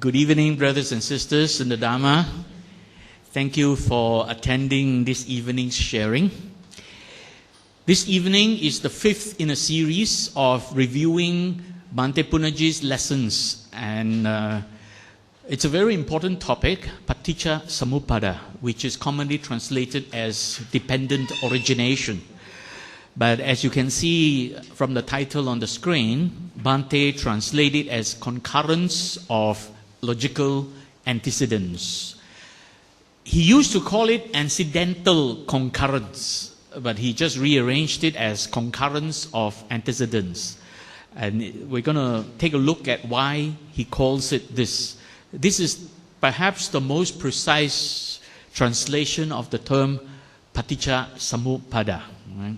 Good evening, brothers and sisters in the Dharma. Thank you for attending this evening's sharing. This evening is the fifth in a series of reviewing BHANTE PUNNAJI's lessons. And it's a very important topic, Paticca Samuppada, which is commonly translated as dependent origination. But as you can see from the title on the screen, Bhante translated as concurrence of logical antecedence. He used to call it incidental concurrence, but he just rearranged it as concurrence of antecedence. And we're going to take a look at why he calls it this. This is perhaps the most precise translation of the term Paticca Samuppada. Right?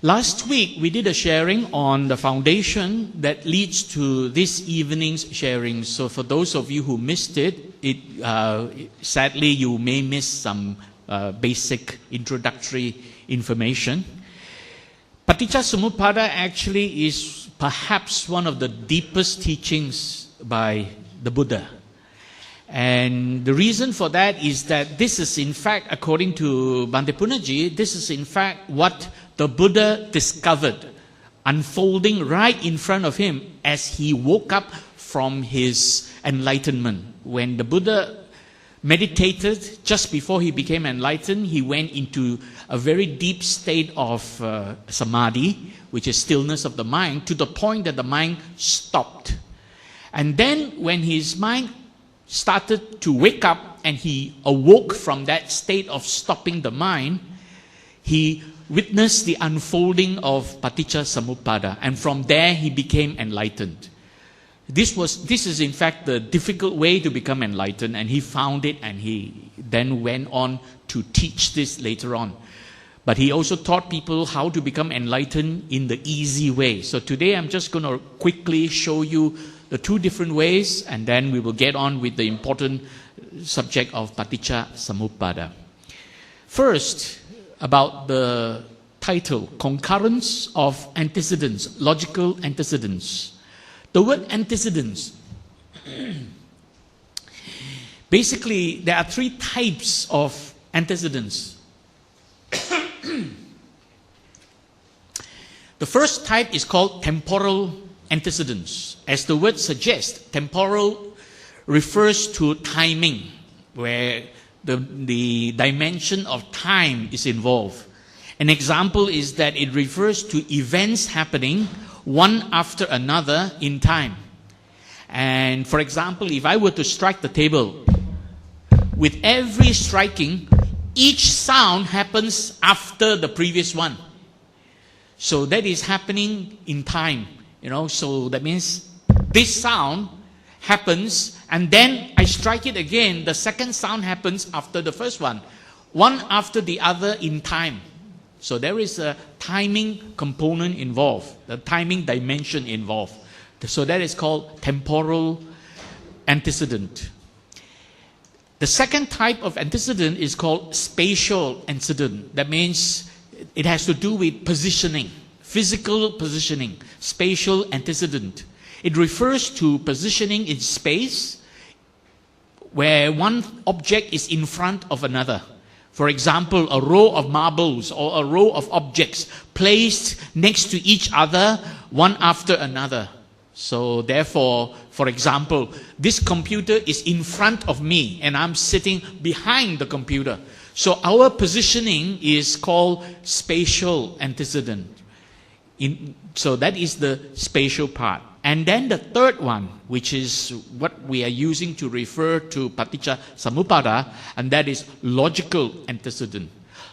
Last week, we did a sharing on the foundation that leads to this evening's sharing. So for those of you who missed it, sadly, you may miss some basic introductory information. Paticca Samuppada actually is perhaps one of the deepest teachings by the Buddha. And the reason for that is that this is in fact, according to Bhante Punnaji, this is in fact what the Buddha discovered, unfolding right in front of him as he woke up from his enlightenment. When the Buddha meditated, just before he became enlightened, he went into a very deep state of Samadhi, which is stillness of the mind, to the point that the mind stopped. And then when his mind started to wake up and he awoke from that state of stopping the mind, he witnessed the unfolding of Paticca Samuppada, and from there he became enlightened. This is in fact the difficult way to become enlightened, and he found it, and he then went on to teach this later on. But he also taught people how to become enlightened in the easy way. So today I'm just going to quickly show you the two different ways, and then we will get on with the important subject of Paticca Samuppada. First, about the title, Concurrence of Antecedence, Logical Antecedence. The word antecedence, basically there are three types of antecedence. The first type is called temporal antecedence. As the word suggests, temporal refers to timing, where the dimension of time is involved. An example is that it refers to events happening one after another in time. And for example, if I were to strike the table, with every striking, each sound happens after the previous one. So that is happening in time. So that means this sound happens, and then I strike it again. The second sound happens after the first one after the other in time. So there is a timing component involved, the timing dimension involved. So that is called temporal antecedent. The second type of antecedent is called spatial antecedent. That means it has to do with positioning, physical positioning, spatial antecedent. It refers to positioning in space where one object is in front of another. For example, a row of marbles or a row of objects placed next to each other, one after another. So therefore, for example, this computer is in front of me and I'm sitting behind the computer. So our positioning is called spatial antecedent. So that is the spatial part. And then the third one, which is what we are using to refer to Paticca Samuppada, and that is logical antecedent.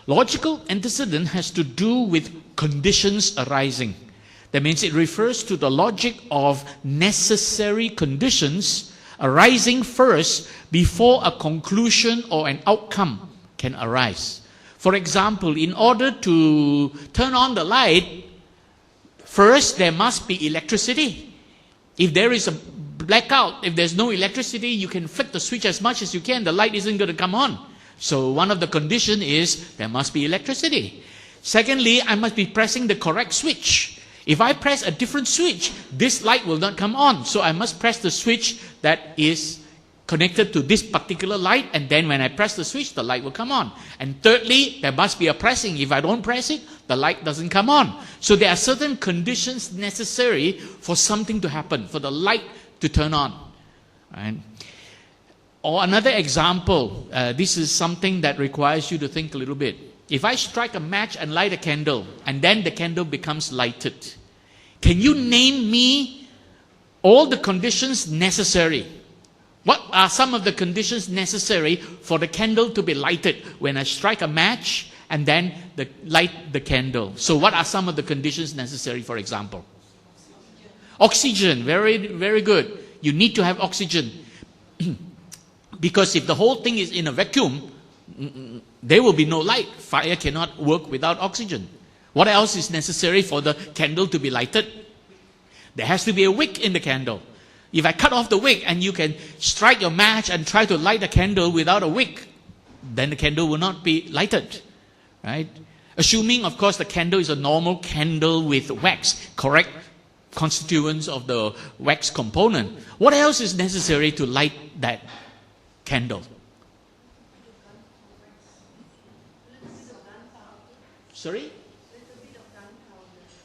Logical antecedent has to do with conditions arising. That means it refers to the logic of necessary conditions arising first before a conclusion or an outcome can arise. For example, in order to turn on the light, first there must be electricity. If there is a blackout, if there's no electricity, you can flick the switch as much as you can, the light isn't going to come on. So one of the conditions is there must be electricity. Secondly, I must be pressing the correct switch. If I press a different switch, this light will not come on. So I must press the switch that is connected to this particular light, and then when I press the switch, the light will come on. And thirdly, there must be a pressing. If I don't press it, the light doesn't come on. So there are certain conditions necessary for something to happen, for the light to turn on. Right? Or another example, this is something that requires you to think a little bit. If I strike a match and light a candle, and then the candle becomes lighted, can you name me all the conditions necessary? What are some of the conditions necessary for the candle to be lighted when I strike a match and then light the candle? So what are some of the conditions necessary, for example? Oxygen. Very, very good. You need to have oxygen. Because if the whole thing is in a vacuum, there will be no light. Fire cannot work without oxygen. What else is necessary for the candle to be lighted? There has to be a wick in the candle. If I cut off the wick and you can strike your match and try to light a candle without a wick, then the candle will not be lighted, right? Assuming, of course, the candle is a normal candle with wax, correct constituents of the wax component. What else is necessary to light that candle? Sorry?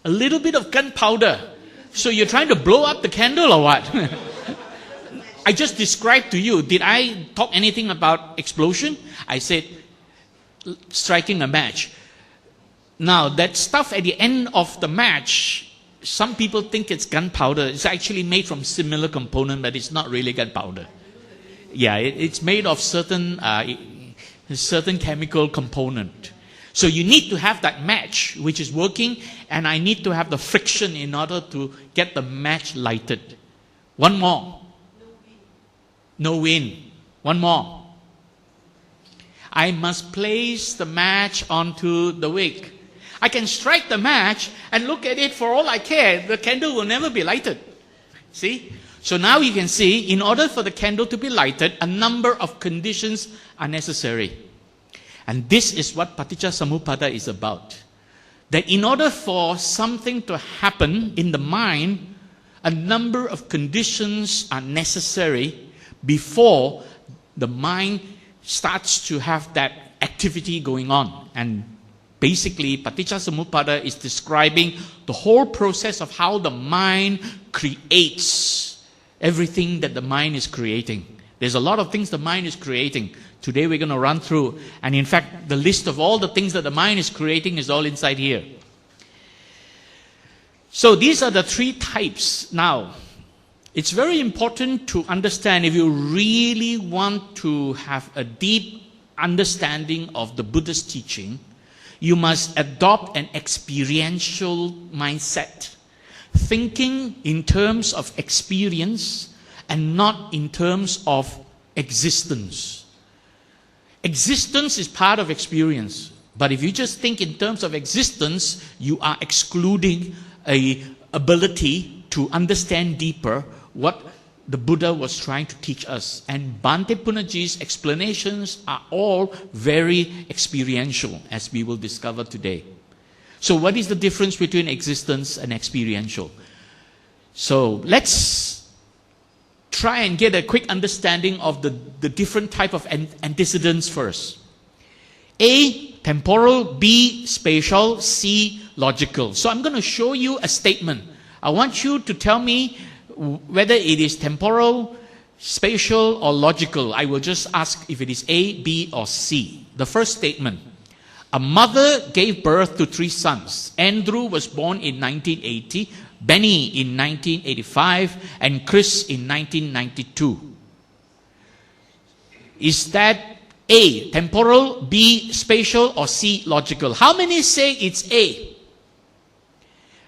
A little bit of gunpowder. So you're trying to blow up the candle or what? I just described to you. Did I talk anything about explosion? I said striking a match. Now that stuff at the end of the match, some people think it's gunpowder. It's actually made from similar component, but it's not really gunpowder. Yeah, it's made of certain chemical component. So you need to have that match which is working, and I need to have the friction in order to get the match lighted. One more. No wind. One more. I must place the match onto the wick. I can strike the match and look at it for all I care. The candle will never be lighted. See? So now you can see, in order for the candle to be lighted, a number of conditions are necessary. And this is what Paticca Samuppada is about. That in order for something to happen in the mind, a number of conditions are necessary before the mind starts to have that activity going on. And basically, Paticca Samuppada is describing the whole process of how the mind creates everything that the mind is creating. There's a lot of things the mind is creating. Today we're going to run through. And in fact, the list of all the things that the mind is creating is all inside here. So these are the three types. Now, it's very important to understand, if you really want to have a deep understanding of the Buddha's teaching, you must adopt an experiential mindset. Thinking in terms of experience and not in terms of existence. Existence is part of experience. But if you just think in terms of existence, you are excluding an ability to understand deeper what the Buddha was trying to teach us. And BHANTE Punnaji's explanations are all very experiential, as we will discover today. So what is the difference between existence and experiential? So let's try and get a quick understanding of the different type of antecedents first. A, temporal. B, spatial. C, logical. So I'm going to show you a statement. I want you to tell me whether it is temporal, spatial, or logical. I will just ask if it is A, B, or C. The first statement. A mother gave birth to 3 sons. Andrew was born in 1980, Benny in 1985, and Chris in 1992. Is that A, temporal, B, spatial, or C, logical? How many say it's A?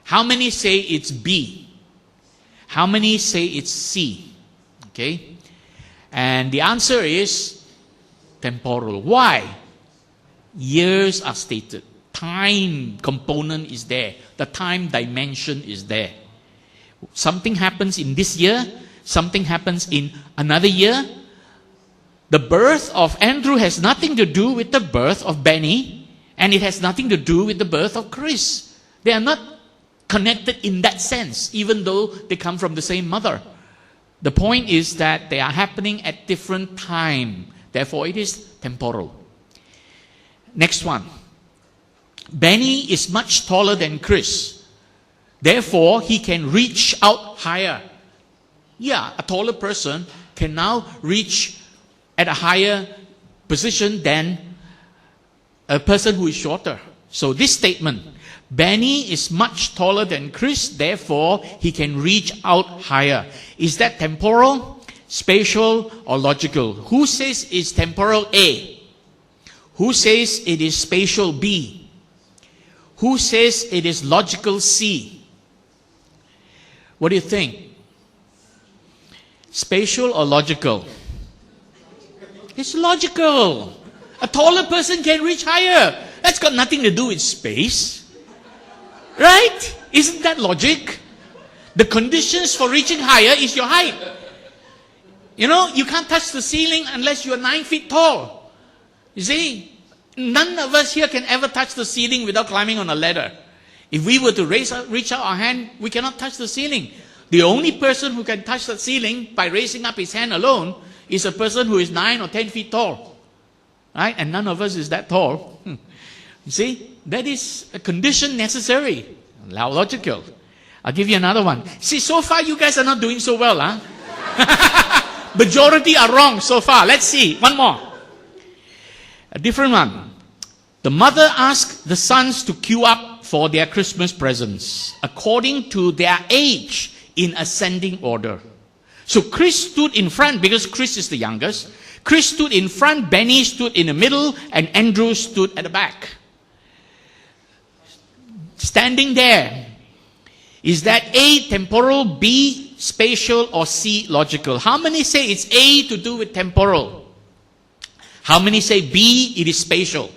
How many say it's B? How many say it's C? Okay? And the answer is temporal. Why? Years are stated. Time component is there. The time dimension is there. Something happens in this year. Something happens in another year. The birth of Andrew has nothing to do with the birth of Benny. And it has nothing to do with the birth of Chris. They are not connected in that sense, even though they come from the same mother. The point is that they are happening at different time. Therefore, it is temporal. Next one. Benny is much taller than Chris. Therefore, he can reach out higher. Yeah, a taller person can now reach at a higher position than a person who is shorter. So this statement, Benny is much taller than Chris, therefore he can reach out higher. Is that temporal, spatial, or logical? Who says it's temporal A? Who says it is spatial B? Who says it is logical C? What do you think? Spatial or logical? It's logical. A taller person can reach higher. That's got nothing to do with space. Right? Isn't that logic? The conditions for reaching higher is your height. You know, you can't touch the ceiling unless you're 9 feet tall. You see? None of us here can ever touch the ceiling without climbing on a ladder. If we were to reach out our hand, we cannot touch the ceiling. The only person who can touch the ceiling by raising up his hand alone is a person who is 9 or 10 feet tall. Right? And none of us is that tall. You see? That is a condition necessary. Logical. I'll give you another one. See, so far you guys are not doing so well, huh? Majority are wrong so far. Let's see. One more. A different one. The mother asked the sons to queue up for their Christmas presents according to their age in ascending order. So Chris stood in front because Chris is the youngest. Chris stood in front, Benny stood in the middle, and Andrew stood at the back. Standing there. Is that A, temporal, B, spatial, or C, logical? How many say it's A to do with temporal? How many say B, it is spatial?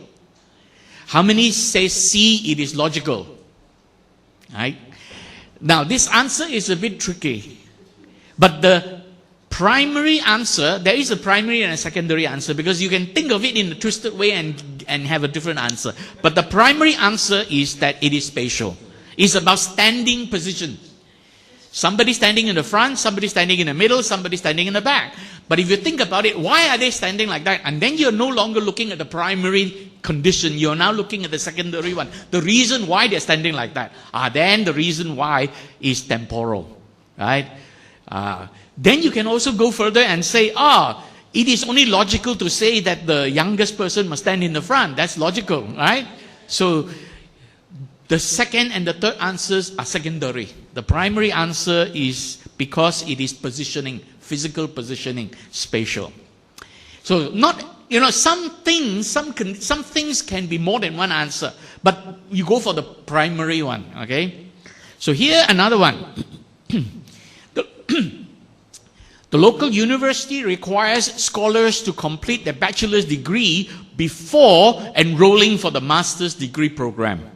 How many say C, it is logical? Right? Now, this answer is a bit tricky. But the primary answer, there is a primary and a secondary answer because you can think of it in a twisted way and have a different answer. But the primary answer is that it is spatial. It's about standing position. Somebody standing in the front, somebody standing in the middle, somebody standing in the back. But if you think about it, why are they standing like that? And then you're no longer looking at the primary condition. You're now looking at the secondary one. The reason why they're standing like that. Then the reason why is temporal. Right? Then you can also go further and say, it is only logical to say that the youngest person must stand in the front. That's logical, right? So the second and the third answers are secondary. The primary answer is because it is positioning, physical positioning, spatial. So some things can be more than one answer, but you go for the primary one, okay? So here another one. The local university requires scholars to complete their bachelor's degree before enrolling for the master's degree program.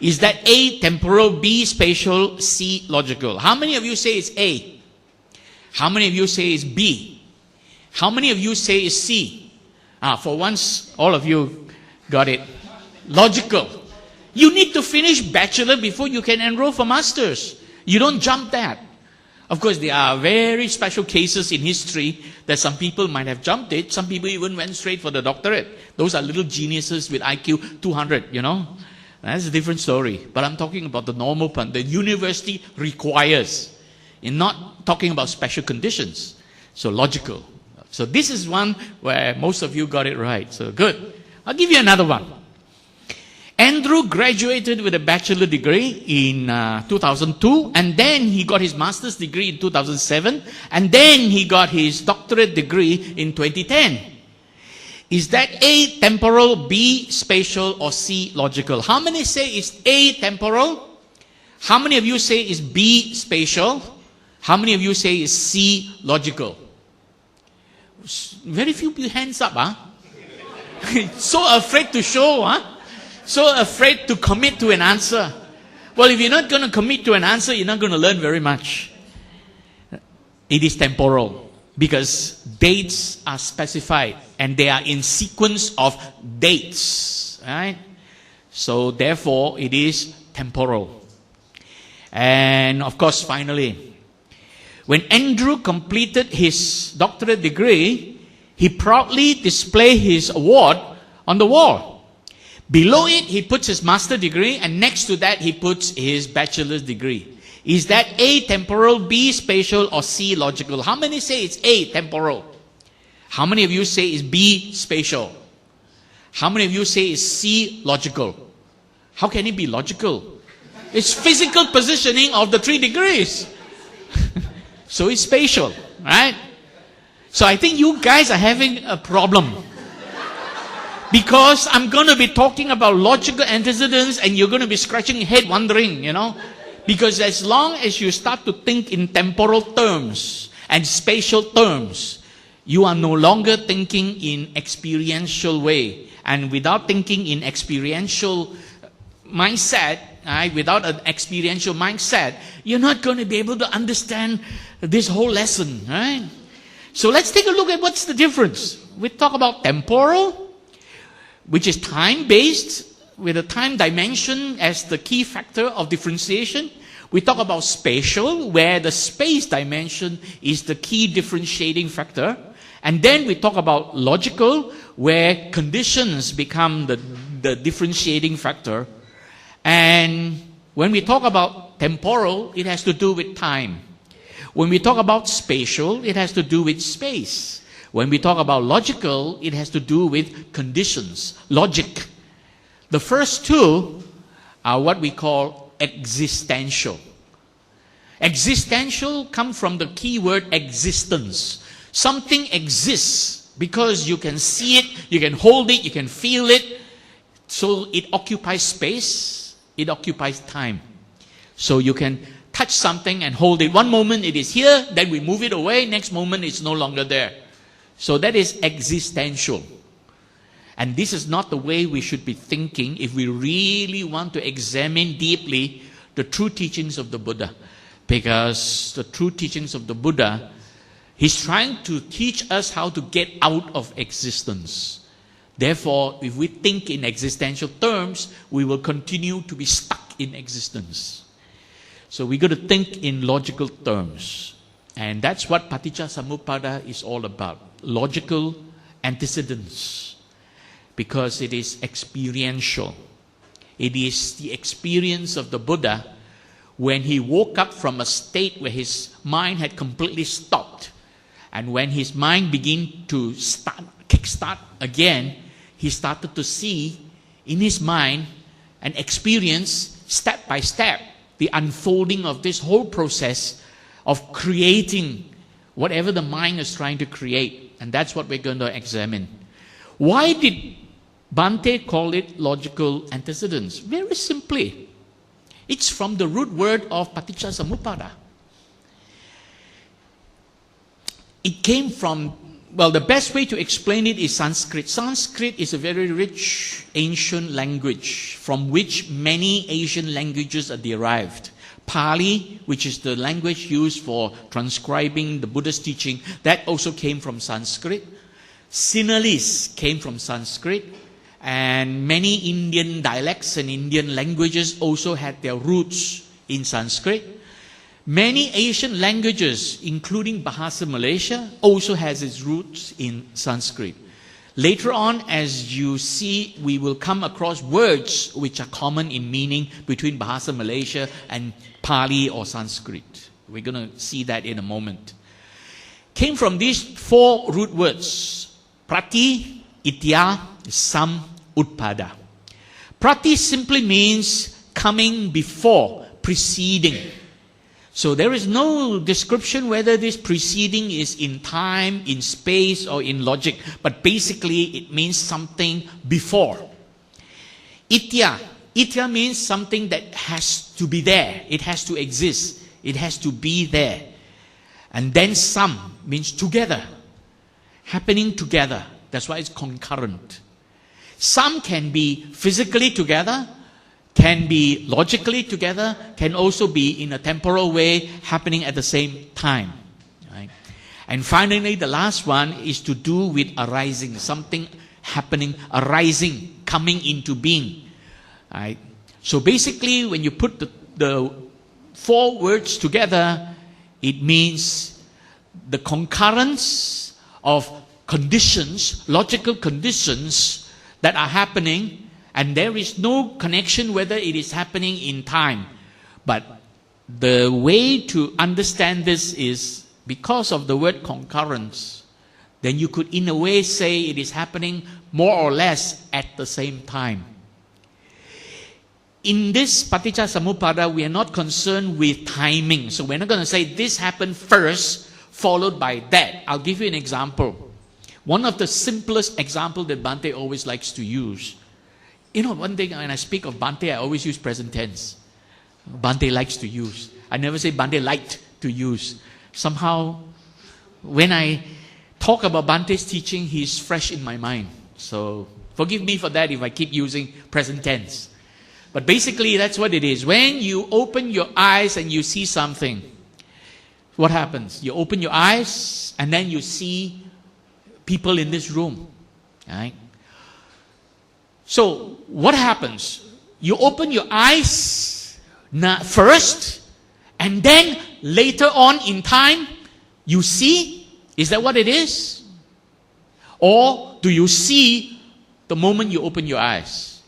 Is that A, temporal, B, spatial, C, logical? How many of you say it's A? How many of you say it's B? How many of you say it's C? For once, all of you got it. Logical. You need to finish bachelor before you can enroll for masters. You don't jump that. Of course, there are very special cases in history that some people might have jumped it. Some people even went straight for the doctorate. Those are little geniuses with IQ 200, That's a different story. But I'm talking about the normal one. The university requires. You're not talking about special conditions. So logical. So this is one where most of you got it right. So good. I'll give you another one. Andrew graduated with a bachelor degree in 2002, and then he got his master's degree in 2007, and then he got his doctorate degree in 2010. Is that A, temporal, B, spatial, or C, logical? How many say it's A, temporal? How many of you say it's B, spatial? How many of you say it's C, logical? Very few hands up, huh? So afraid to show, huh? So afraid to commit to an answer. Well, if you're not going to commit to an answer, you're not going to learn very much. It is temporal because dates are specified and they are in sequence of dates. Right? So therefore, it is temporal. And of course, finally, when Andrew completed his doctorate degree, he proudly displayed his award on the wall. Below it, he puts his master degree, and next to that, he puts his bachelor's degree. Is that A, temporal, B, spatial, or C, logical? How many say it's A, temporal? How many of you say it's B, spatial? How many of you say it's C, logical? How can it be logical? It's physical positioning of the 3 degrees. So it's spatial, right? So I think you guys are having a problem. Because I'm going to be talking about logical antecedents and you're going to be scratching your head wondering, Because as long as you start to think in temporal terms and spatial terms, you are no longer thinking in experiential way. And without thinking in experiential mindset, without an experiential mindset, you're not going to be able to understand this whole lesson, right? So let's take a look at what's the difference. We talk about temporal, which is time-based, with a time dimension as the key factor of differentiation. We talk about spatial, where the space dimension is the key differentiating factor. And then we talk about logical, where conditions become the differentiating factor. And when we talk about temporal, it has to do with time. When we talk about spatial, it has to do with space. When we talk about logical, it has to do with conditions, logic. The first 2 are what we call existential. Existential comes from the key word existence. Something exists because you can see it, you can hold it, you can feel it. So it occupies space, it occupies time. So you can touch something and hold it. One moment it is here, then we move it away, next moment it's no longer there. So that is existential. And this is not the way we should be thinking if we really want to examine deeply the true teachings of the Buddha. Because the true teachings of the Buddha, he's trying to teach us how to get out of existence. Therefore, if we think in existential terms, we will continue to be stuck in existence. So we got to think in logical terms. And that's what Paticca Samuppada is all about. Logical antecedence. Because it is experiential. It is the experience of the Buddha when he woke up from a state where his mind had completely stopped. And when his mind began to kickstart again, he started to see in his mind and experience step by step the unfolding of this whole process of creating whatever the mind is trying to create. And that's what we're going to examine. Why did BHANTE call it logical antecedence? Very simply, it's from the root word of Paticca Samuppada. It came from, well, the best way to explain it is Sanskrit. Sanskrit is a very rich ancient language from which many Asian languages are derived. Pali, which is the language used for transcribing the Buddhist teaching, that also came from Sanskrit. Sinhalese came from Sanskrit. And many Indian dialects and Indian languages also had their roots in Sanskrit. Many Asian languages, including Bahasa Malaysia, also has its roots in Sanskrit. Later on, as you see, we will come across words which are common in meaning between Bahasa Malaysia and Pali or Sanskrit. We're going to see that in a moment. Came from these 4 root words: Prati, Itya, Sam, Utpada. Prati simply means coming before, preceding. So there is no description whether this preceding is in time, in space, or in logic. But basically, it means something before. Itya. Itya means something that has to be there. It has to exist. It has to be there. And then Sam means together. Happening together. That's why it's concurrent. Some can be physically together, can be logically together, can also be in a temporal way happening at the same time. Right? And finally, the last one is to do with arising, something happening, arising, coming into being. Right? So basically, when you put the four words together, it means the concurrence of conditions, logical conditions that are happening, and there is no connection whether it is happening in time. But the way to understand this is because of the word concurrence, then you could in a way say it is happening more or less at the same time. In this Paticca Samuppada, we are not concerned with timing. So we're not going to say this happened first, followed by that. I'll give you an example. One of the simplest examples that Bhante always likes to use. You know, one thing when I speak of Bhante, I always use present tense. Bhante likes to use. I never say Bhante liked to use. Somehow, when I talk about Bhante's teaching, he's fresh in my mind. So forgive me for that if I keep using present tense. But basically, that's what it is. When you open your eyes and you see something, what happens? You open your eyes and then you see people in this room. Right? So, what happens? You open your eyes first, and then later on in time, you see. Is that what it is? Or do you see the moment you open your eyes?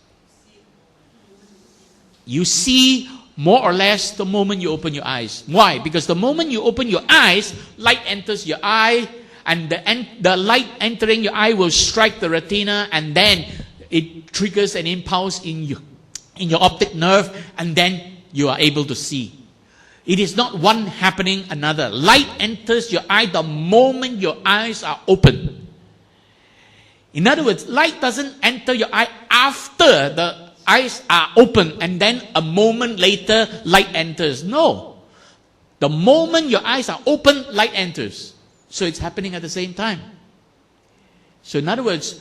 You see more or less the moment you open your eyes. Why? Because the moment you open your eyes, light enters your eye, and the light entering your eye will strike the retina, and then it triggers an impulse in your optic nerve, and then you are able to see. It is not one happening another. Light enters your eye the moment your eyes are open. In other words, light doesn't enter your eye after the eyes are open and then a moment later light enters. No. The moment your eyes are open, light enters. So it's happening at the same time. So in other words,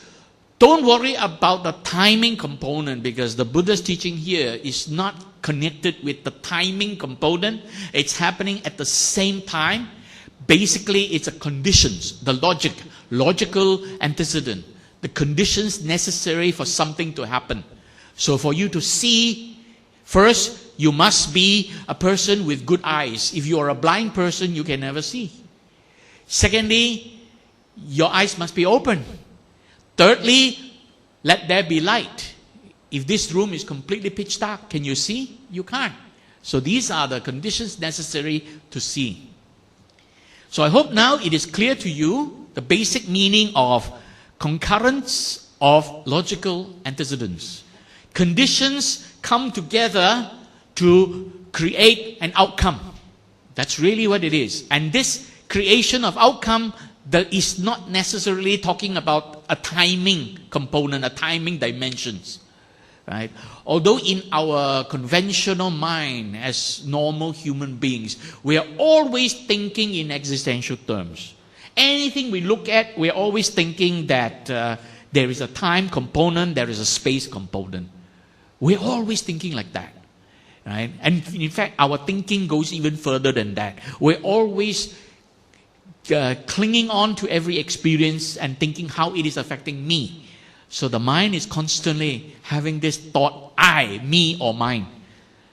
don't worry about the timing component, because the Buddha's teaching here is not connected with the timing component. It's happening at the same time. Basically, it's a conditions, the logical antecedent, the conditions necessary for something to happen. So for you to see, first, you must be a person with good eyes. If you are a blind person, you can never see. Secondly, your eyes must be open. Thirdly, let there be light. If this room is completely pitch dark, can you see? You can't. So these are the conditions necessary to see. So I hope now it is clear to you the basic meaning of concurrence of logical antecedents. Conditions come together to create an outcome. That's really what it is. And this creation of outcome that is not necessarily talking about a timing component, a timing dimensions. Right? Although in our conventional mind as normal human beings, we are always thinking in existential terms. Anything we look at, we are always thinking that there is a time component, there is a space component. We're always thinking like that. Right? And in fact, our thinking goes even further than that. We're always clinging on to every experience and thinking how it is affecting me. So the mind is constantly having this thought, I, me, or mine.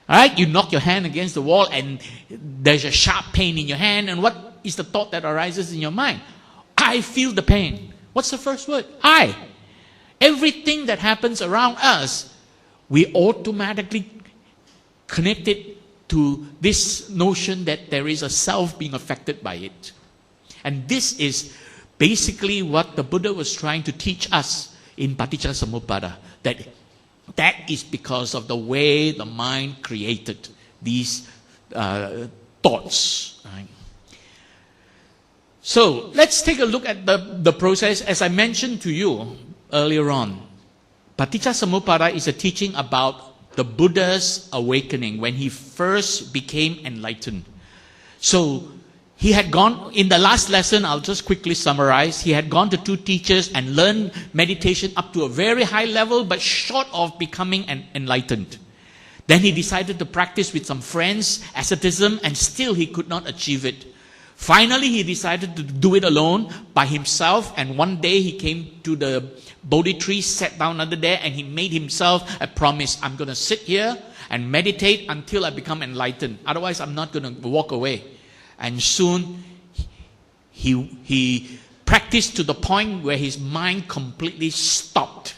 Alright, you knock your hand against the wall and there's a sharp pain in your hand, and what is the thought that arises in your mind? I feel the pain. What's the first word? I. Everything that happens around us, we automatically connect it to this notion that there is a self being affected by it. And this is basically what the Buddha was trying to teach us in Paticca Samuppada. That is because of the way the mind created these thoughts. Right? So let's take a look at the process. As I mentioned to you earlier on, Paticca Samuppada is a teaching about the Buddha's awakening when he first became enlightened. So he had gone, in the last lesson, I'll just quickly summarize, he had gone to 2 teachers and learned meditation up to a very high level, but short of becoming enlightened. Then he decided to practice with some friends, asceticism, and still he could not achieve it. Finally, he decided to do it alone, by himself, and one day he came to the Bodhi Tree, sat down under there, and he made himself a promise. I'm going to sit here, and meditate until I become enlightened. Otherwise, I'm not going to walk away. And soon, he practiced to the point where his mind completely stopped.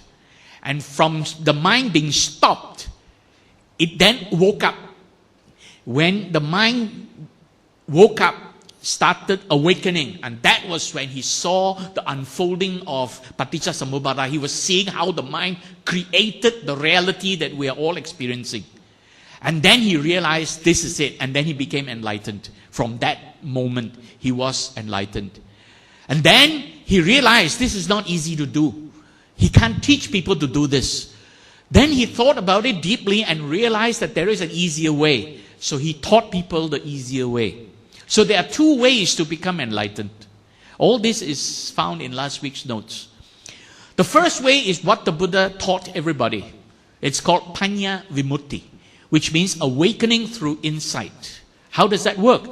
And from the mind being stopped, it then woke up. When the mind woke up, started awakening, and that was when he saw the unfolding of Paticca Samuppada. He was seeing how the mind created the reality that we are all experiencing. And then he realized this is it, and then he became enlightened. From that moment, he was enlightened. And then he realized this is not easy to do. He can't teach people to do this. Then he thought about it deeply and realized that there is an easier way. So he taught people the easier way. So there are two ways to become enlightened. All this is found in last week's notes. The first way is what the Buddha taught everybody. It's called Pañña-vimutti, which means awakening through insight. How does that work?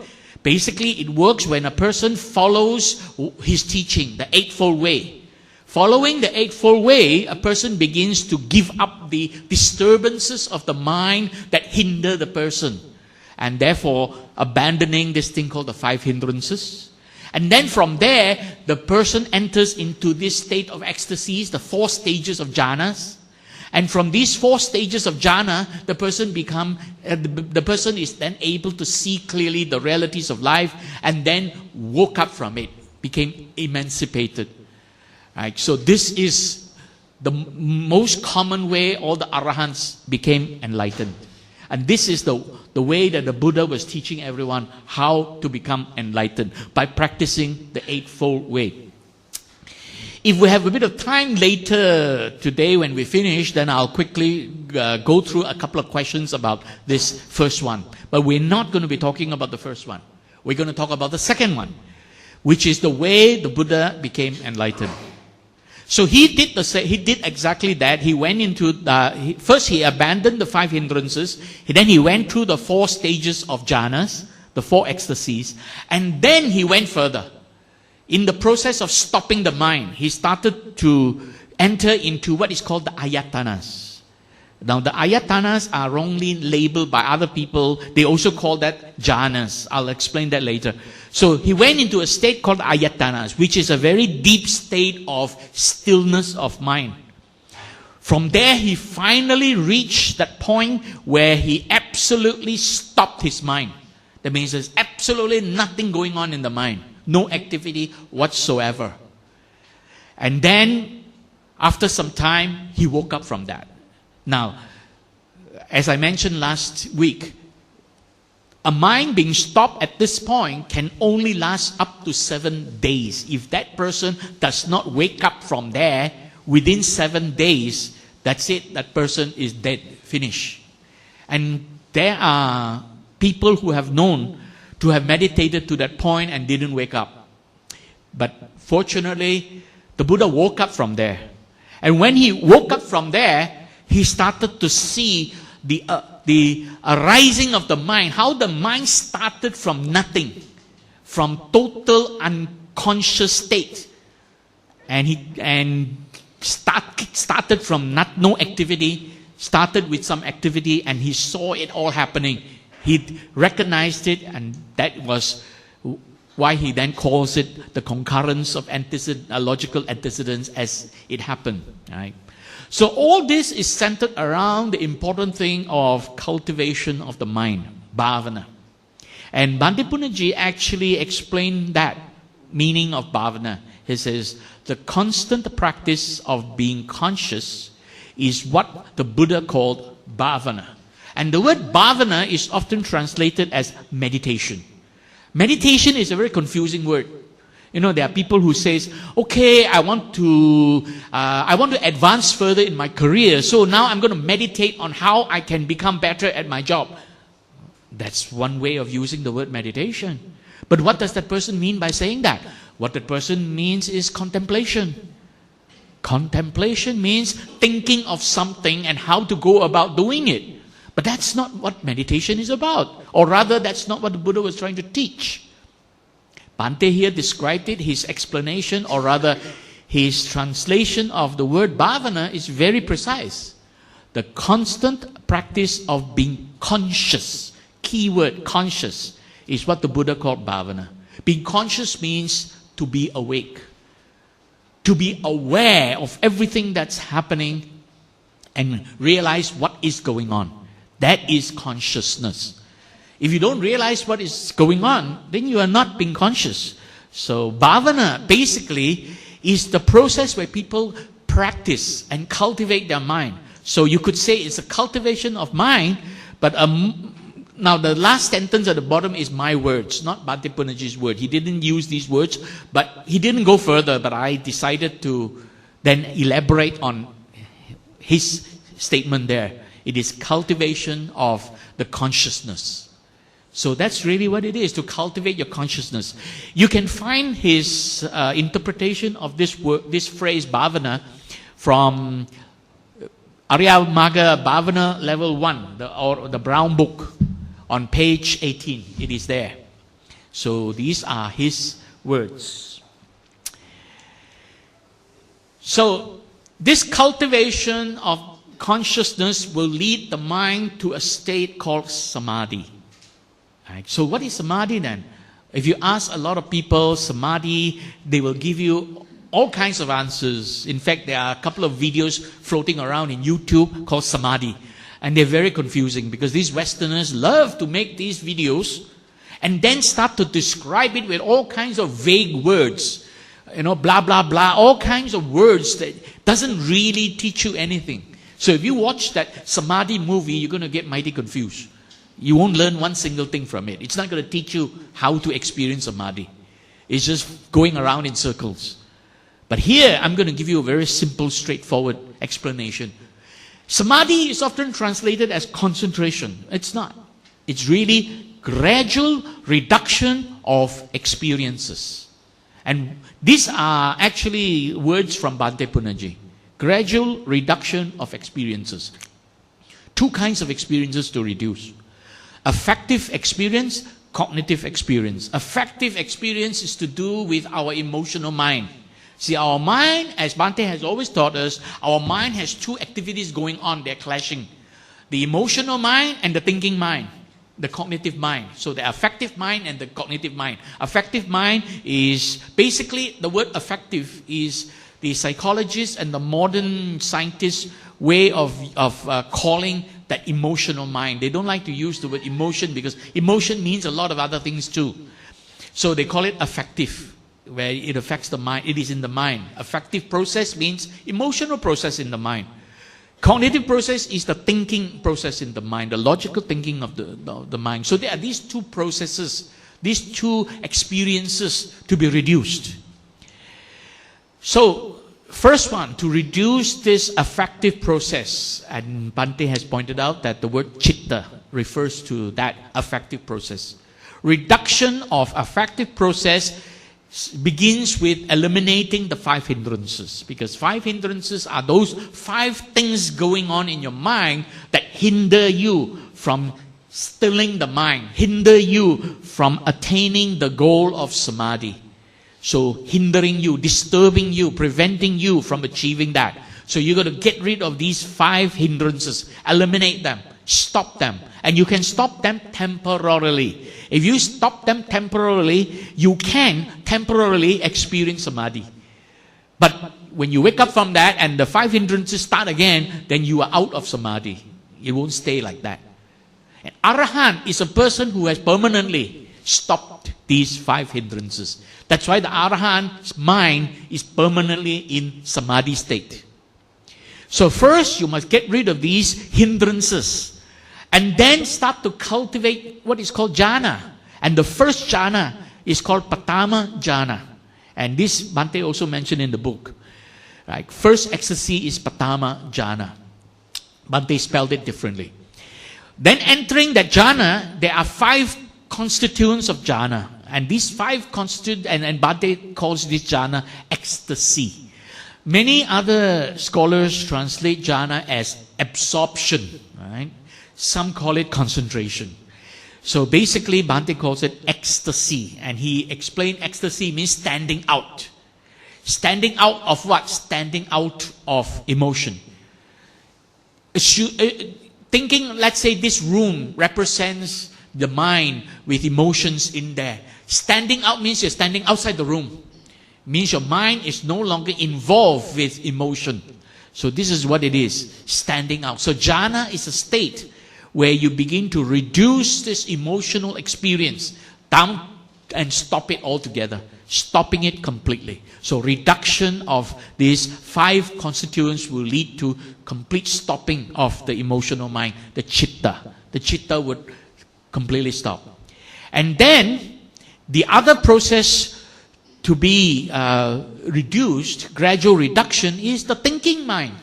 Basically, it works when a person follows his teaching, the Eightfold Way. Following the Eightfold Way, a person begins to give up the disturbances of the mind that hinder the person, and therefore abandoning this thing called the five hindrances. And then from there, the person enters into this state of ecstasies, the 4 stages of jhanas. And from these 4 stages of jhana, the person is then able to see clearly the realities of life, and then woke up from it, became emancipated. Right? So this is the most common way all the arahants became enlightened. And this is the way that the Buddha was teaching everyone how to become enlightened, by practicing the Eightfold Way. If we have a bit of time later today when we finish, then I'll quickly go through a couple of questions about this first one. But we're not going to be talking about the first one. We're going to talk about the second one, which is the way the Buddha became enlightened. So he did exactly that. He went into, first he abandoned the 5 hindrances, then he went through the 4 stages of jhanas, the 4 ecstasies, and then he went further. In the process of stopping the mind, he started to enter into what is called the ayatanas. Now the ayatanas are wrongly labeled by other people. They also call that jhanas. I'll explain that later. So he went into a state called ayatanas, which is a very deep state of stillness of mind. From there, he finally reached that point where he absolutely stopped his mind. That means there's absolutely nothing going on in the mind. No activity whatsoever. And then, after some time, he woke up from that. Now, as I mentioned last week, a mind being stopped at this point can only last up to 7 days. If that person does not wake up from there within 7 days, that's it, that person is dead, finished. And there are people who have known to have meditated to that point and didn't wake up. But fortunately, the Buddha woke up from there. And when he woke up from there, he started to see the arising of the mind, how the mind started from nothing, from total unconscious state. And started from no activity, started with some activity, and he saw it all happening. He recognized it, and that was why he then calls it the concurrence of logical antecedence as it happened. Right? So all this is centered around the important thing of cultivation of the mind, Bhavana. And Bhante Punnaji actually explained that meaning of Bhavana. He says, the constant practice of being conscious is what the Buddha called Bhavana. And the word Bhavana is often translated as meditation. Meditation is a very confusing word. You know, there are people who say, okay, I want to advance further in my career, so now I'm going to meditate on how I can become better at my job. That's one way of using the word meditation. But what does that person mean by saying that? What that person means is contemplation. Contemplation means thinking of something and how to go about doing it. But that's not what meditation is about. Or rather, that's not what the Buddha was trying to teach. Bhante here described it, his explanation, or rather his translation of the word bhavana is very precise. The constant practice of being conscious, keyword conscious, is what the Buddha called Bhavana. Being conscious means to be awake, to be aware of everything that's happening and realize what is going on. That is consciousness. If you don't realize what is going on, then you are not being conscious. So Bhavana basically is the process where people practice and cultivate their mind. So you could say it's a cultivation of mind, but now the last sentence at the bottom is my words, not Bhante Punnaji's word. He didn't use these words, but he didn't go further, but I decided to then elaborate on his statement there. It is cultivation of the consciousness. So that's really what it is, to cultivate your consciousness. You can find his interpretation of this word, this phrase Bhavana from Arya Magga Bhavana Level 1, the brown book, on page 18. It is there. So these are his words. So this cultivation of consciousness will lead the mind to a state called Samadhi. Right? So what is Samadhi then? If you ask a lot of people Samadhi, they will give you all kinds of answers. In fact, there are a couple of videos floating around in YouTube called Samadhi. And they're very confusing because these Westerners love to make these videos and then start to describe it with all kinds of vague words. You know, blah, blah, blah, all kinds of words that doesn't really teach you anything. So if you watch that Samadhi movie, you're going to get mighty confused. You won't learn one single thing from it. It's not going to teach you how to experience Samadhi. It's just going around in circles. But here, I'm going to give you a very simple, straightforward explanation. Samadhi is often translated as concentration. It's not. It's really gradual reduction of experiences. And these are actually words from Bhante Punnaji. Gradual reduction of experiences. Two kinds of experiences to reduce. Affective experience, cognitive experience. Affective experience is to do with our emotional mind. See, our mind, as Bhante has always taught us, our mind has two activities going on. They're clashing. The emotional mind and the thinking mind. The cognitive mind. So the affective mind and the cognitive mind. Affective mind is, basically, the word affective is the psychologists and the modern scientists' way of calling that emotional mind. They don't like to use the word emotion because emotion means a lot of other things too. So they call it affective, where it affects the mind. It is in the mind. Affective process means emotional process in the mind. Cognitive process is the thinking process in the mind, the logical thinking of the mind. So there are these two processes, these two experiences to be reduced. So, first one, to reduce this affective process, and Bhante has pointed out that the word chitta refers to that affective process. Reduction of affective process begins with eliminating the 5 hindrances, because 5 hindrances are those 5 things going on in your mind that hinder you from stilling the mind, hinder you from attaining the goal of Samadhi. So hindering you, disturbing you, preventing you from achieving that. So you got to get rid of these 5 hindrances, eliminate them, stop them. And you can stop them temporarily. If you stop them temporarily, you can temporarily experience Samadhi. But when you wake up from that and the 5 hindrances start again, then you are out of Samadhi. It won't stay like that. An Arahant is a person who has permanently stopped these 5 hindrances. That's why the Arahant's mind is permanently in Samadhi state. So first, you must get rid of these hindrances. And then start to cultivate what is called jhana. And the first jhana is called Patama jhana. And this Bhante also mentioned in the book. Right? First ecstasy is Patama jhana. Bhante spelled it differently. Then entering that jhana, there are 5 constituents of jhana. And these 5 constituent, and Bhante calls this jhana ecstasy. Many other scholars translate jhana as absorption. Right? Some call it concentration. So basically, Bhante calls it ecstasy. And he explained ecstasy means standing out. Standing out of what? Standing out of emotion. Thinking, let's say this room represents the mind with emotions in there. Standing out means you're standing outside the room. Means your mind is no longer involved with emotion. So this is what it is, standing out. So jhana is a state where you begin to reduce this emotional experience down and stop it altogether, stopping it completely. So reduction of these 5 constituents will lead to complete stopping of the emotional mind, the chitta. The chitta would completely stop. And then the other process to be reduced, gradual reduction, is the thinking mind,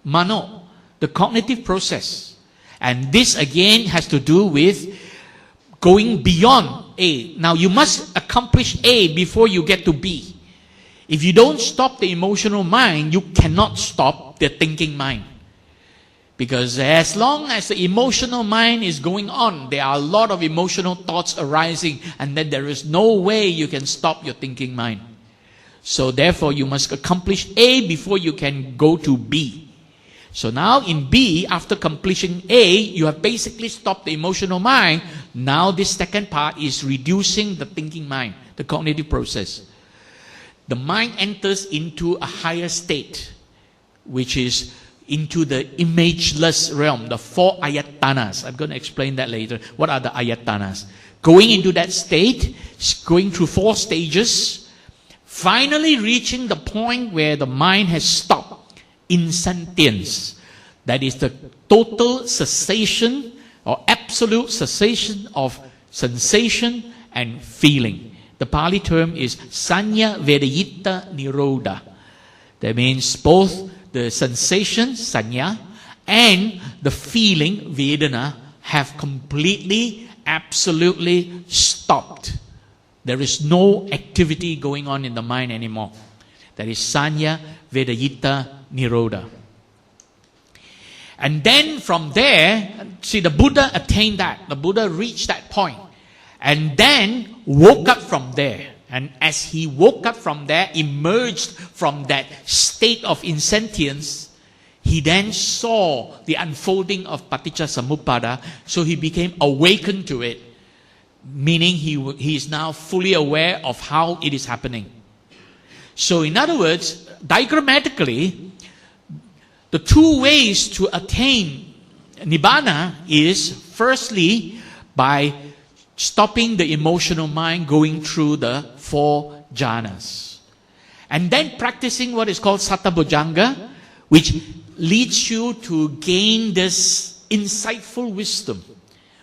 mano, the cognitive process. And this again has to do with going beyond A. Now you must accomplish A before you get to B. If you don't stop the emotional mind, you cannot stop the thinking mind. Because as long as the emotional mind is going on, there are a lot of emotional thoughts arising, and then there is no way you can stop your thinking mind. So therefore, you must accomplish A before you can go to B. So now in B, after completing A, you have basically stopped the emotional mind. Now this second part is reducing the thinking mind, the cognitive process. The mind enters into a higher state, which is into the imageless realm, the 4 ayatanas. I'm going to explain that later. What are the ayatanas? Going into that state, going through 4 stages, finally reaching the point where the mind has stopped. Insentience. That is the total cessation or absolute cessation of sensation and feeling. The Pali term is Sanna Vedayita Nirodha. That means both the sensation, sanya, and the feeling, vedana, have completely, absolutely stopped. There is no activity going on in the mind anymore. That is Sanna Vedayita Nirodha. And then from there, see, the Buddha attained that. The Buddha reached that point. And then woke up from there. And as he woke up from there, emerged from that state of insentience, he then saw the unfolding of Paticca Samuppada, so he became awakened to it, meaning he is now fully aware of how it is happening. So in other words, diagrammatically, the 2 ways to attain Nibbana is firstly by stopping the emotional mind going through the 4 jhanas. And then practicing what is called Sattabhujanga, which leads you to gain this insightful wisdom.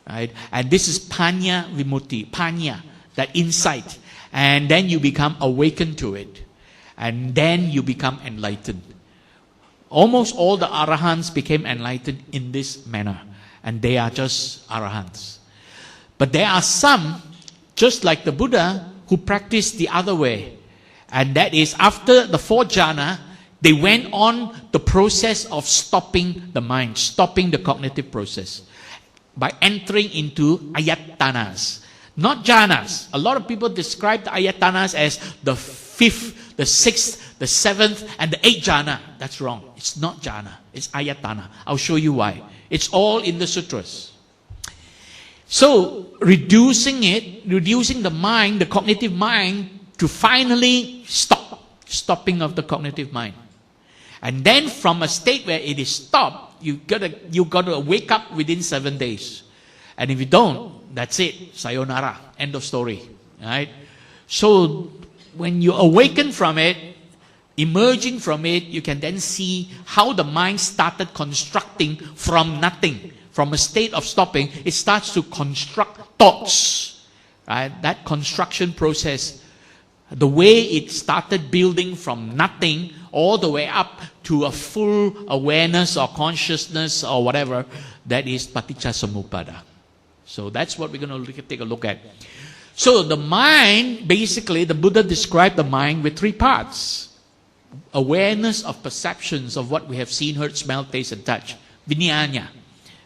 Right? And this is Panya Vimutti, Panya, that insight. And then you become awakened to it. And then you become enlightened. Almost all the Arahants became enlightened in this manner. And they are just Arahants. But there are some, just like the Buddha, who practice the other way. And that is, after the 4 jhana, they went on the process of stopping the mind, stopping the cognitive process, by entering into ayatanas, not jhanas. A lot of people describe the ayatanas as the 5th, the 6th, the 7th, and the 8th jhana. That's wrong. It's not jhana. It's ayatana. I'll show you why. It's all in the sutras. So, reducing the mind, the cognitive mind, to finally stopping of the cognitive mind. And then from a state where it is stopped, you gotta wake up within 7 days. And if you don't, that's it. Sayonara. End of story. Right? So, when you awaken from it, emerging from it, you can then see how the mind started constructing from nothing. From a state of stopping, it starts to construct thoughts. Right? That construction process, the way it started building from nothing all the way up to a full awareness or consciousness or whatever, that is Paticca Samuppada. So that's what we're going to take a look at. So the mind, basically, the Buddha described the mind with 3 parts. Awareness of perceptions of what we have seen, heard, smelled, taste, and touch. Vijnana.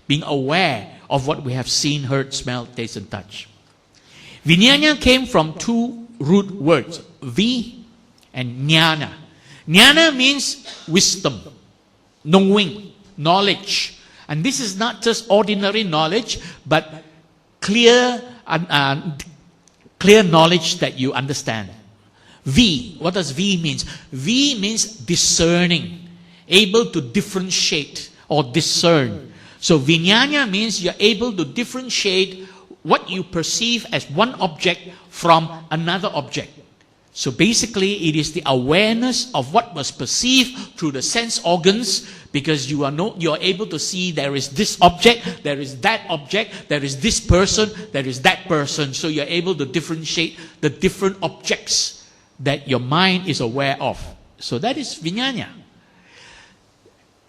Being aware of what we have seen, heard, smelled, taste, and touch. Vijnana came from 2 root words, vi and jnana. Jnana means wisdom, knowing, knowledge. And this is not just ordinary knowledge, but clear knowledge that you understand. V, what does V mean? V means discerning, able to differentiate or discern. So vijnana means you're able to differentiate what you perceive as one object from another object. So basically, it is the awareness of what was perceived through the sense organs, because you are able to see there is this object, there is that object, there is this person, there is that person. So you're able to differentiate the different objects that your mind is aware of. So that is vijnana.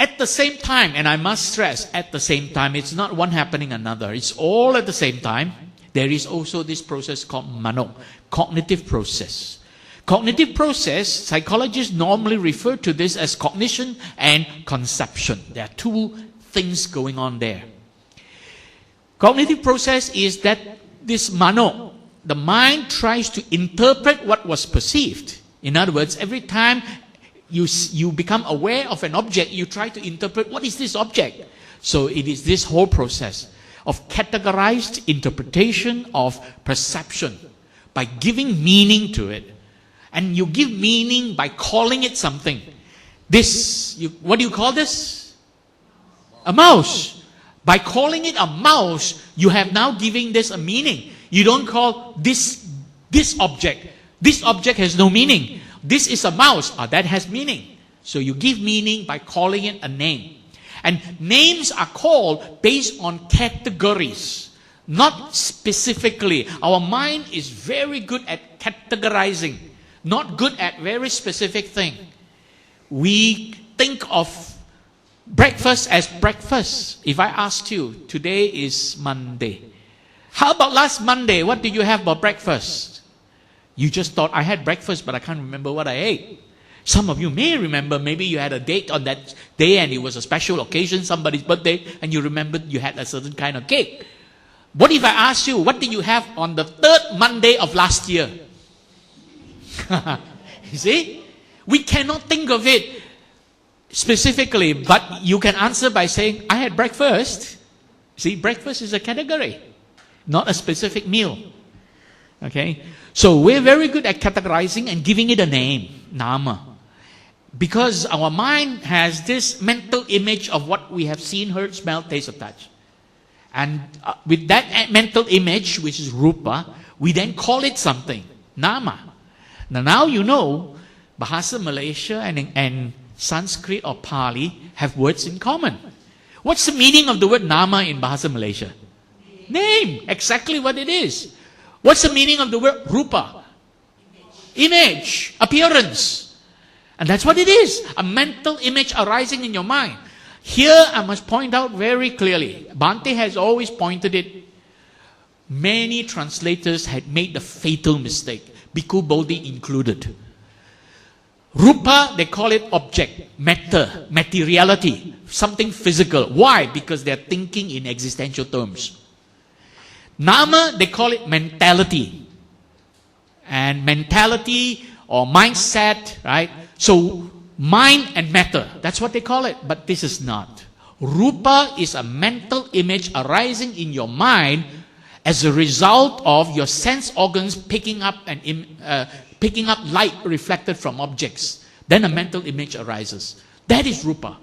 At the same time, and I must stress, at the same time, it's not one happening another. It's all at the same time. There is also this process called mano, cognitive process. Cognitive process, psychologists normally refer to this as cognition and conception. There are two things going on there. Cognitive process is that this mano, the mind tries to interpret what was perceived. In other words, every time you become aware of an object, you try to interpret what is this object. So it is this whole process of categorized interpretation of perception by giving meaning to it. And you give meaning by calling it something. What do you call this? A mouse. By calling it a mouse, you have now giving this a meaning. You don't call this object. This object has no meaning. This is a mouse. That has meaning. So you give meaning by calling it a name. And names are called based on categories, not specifically. Our mind is very good at categorizing, not good at very specific thing. We think of breakfast as breakfast. If I asked you, today is Monday. How about last Monday? What did you have for breakfast? You just thought, I had breakfast, but I can't remember what I ate. Some of you may remember, maybe you had a date on that day and it was a special occasion, somebody's birthday, and you remembered you had a certain kind of cake. What if I asked you, what did you have on the third Monday of last year? You see? We cannot think of it specifically, but you can answer by saying, I had breakfast. See, breakfast is a category, not a specific meal. Okay? So we're very good at categorizing and giving it a name, nama. Because our mind has this mental image of what we have seen, heard, smelled, taste, or touch. And with that mental image, which is rupa, we then call it something, nama. Now you know, Bahasa Malaysia and Sanskrit or Pali have words in common. What's the meaning of the word nama in Bahasa Malaysia? Name. Exactly what it is. What's the meaning of the word rupa? Image. Appearance. And that's what it is. A mental image arising in your mind. Here I must point out very clearly. Bhante has always pointed it. Many translators had made the fatal mistake. Bhikkhu Bodhi included. Rupa, they call it object, matter, materiality, something physical. Why? Because they're thinking in existential terms. Nama, they call it mentality. And mentality or mindset, right? So, mind and matter, that's what they call it. But this is not. Rupa is a mental image arising in your mind as a result of your sense organs picking up light reflected from objects. Then a mental image arises. That is rupa.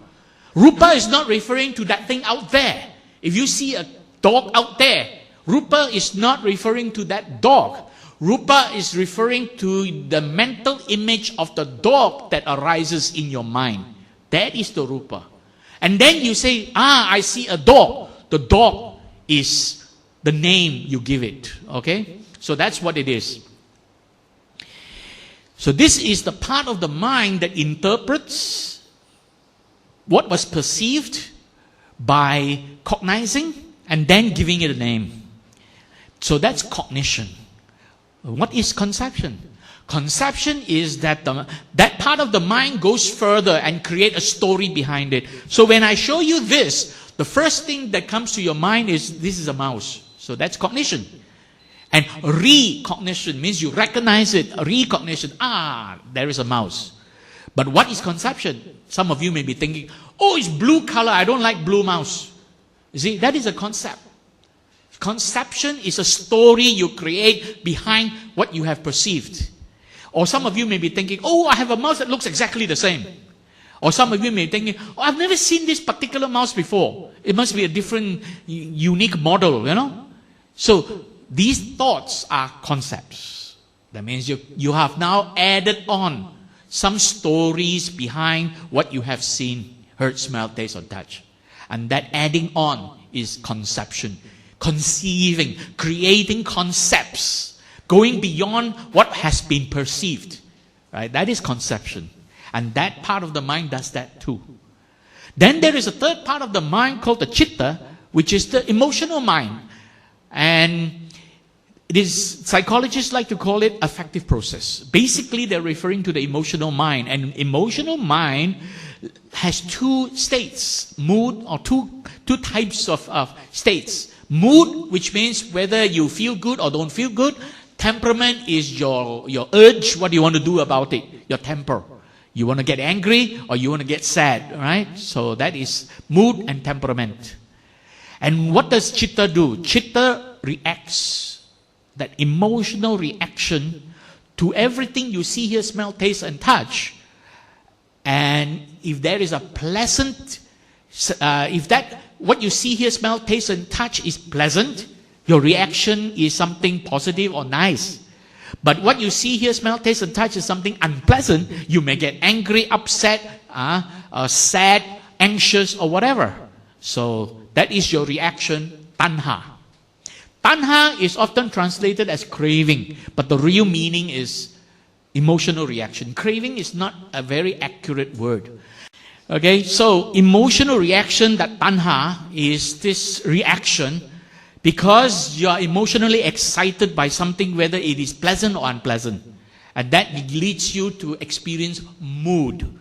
Rupa is not referring to that thing out there. If you see a dog out there, rupa is not referring to that dog. Rupa is referring to the mental image of the dog that arises in your mind. That is the rupa. And then you say, I see a dog. The dog is the name you give it. Okay? So that's what it is. So this is the part of the mind that interprets what was perceived by cognizing and then giving it a name. So that's cognition. What is conception? Conception is that that part of the mind goes further and create a story behind it. So when I show you this, the first thing that comes to your mind is, this is a mouse. So that's cognition. And recognition means you recognize it. Recognition, there is a mouse. But what is conception? Some of you may be thinking, it's blue color, I don't like blue mouse. You see, that is a concept. Conception is a story you create behind what you have perceived. Or some of you may be thinking, oh, I have a mouse that looks exactly the same. Or some of you may be thinking, oh, I've never seen this particular mouse before. It must be a different, unique model, you know. So these thoughts are concepts. That means you have now added on some stories behind what you have seen, heard, smelled, taste, or touch. And that adding on is conception. Conceiving, creating concepts, going beyond what has been perceived. Right? That is conception. And that part of the mind does that too. Then there is a third part of the mind called the chitta, which is the emotional mind. And it is, psychologists like to call it affective process. Basically, they're referring to the emotional mind. And emotional mind has two states, mood, or two types of states. Mood, which means whether you feel good or don't feel good. Temperament is your urge, what do you want to do about it, your temper. You want to get angry or you want to get sad, right? So that is mood and temperament. And what does chitta do? Chitta reacts, that emotional reaction to everything you see, hear, smell, taste, and touch. And if there is a pleasant, if that what you see, hear, smell, taste, and touch is pleasant, your reaction is something positive or nice. But what you see, hear, smell, taste, and touch is something unpleasant, you may get angry, upset, sad, anxious, or whatever. So that is your reaction, tanha. Tanha is often translated as craving, but the real meaning is emotional reaction. Craving is not a very accurate word. Okay, so emotional reaction, that tanha, is this reaction because you are emotionally excited by something, whether it is pleasant or unpleasant. And that leads you to experience mood.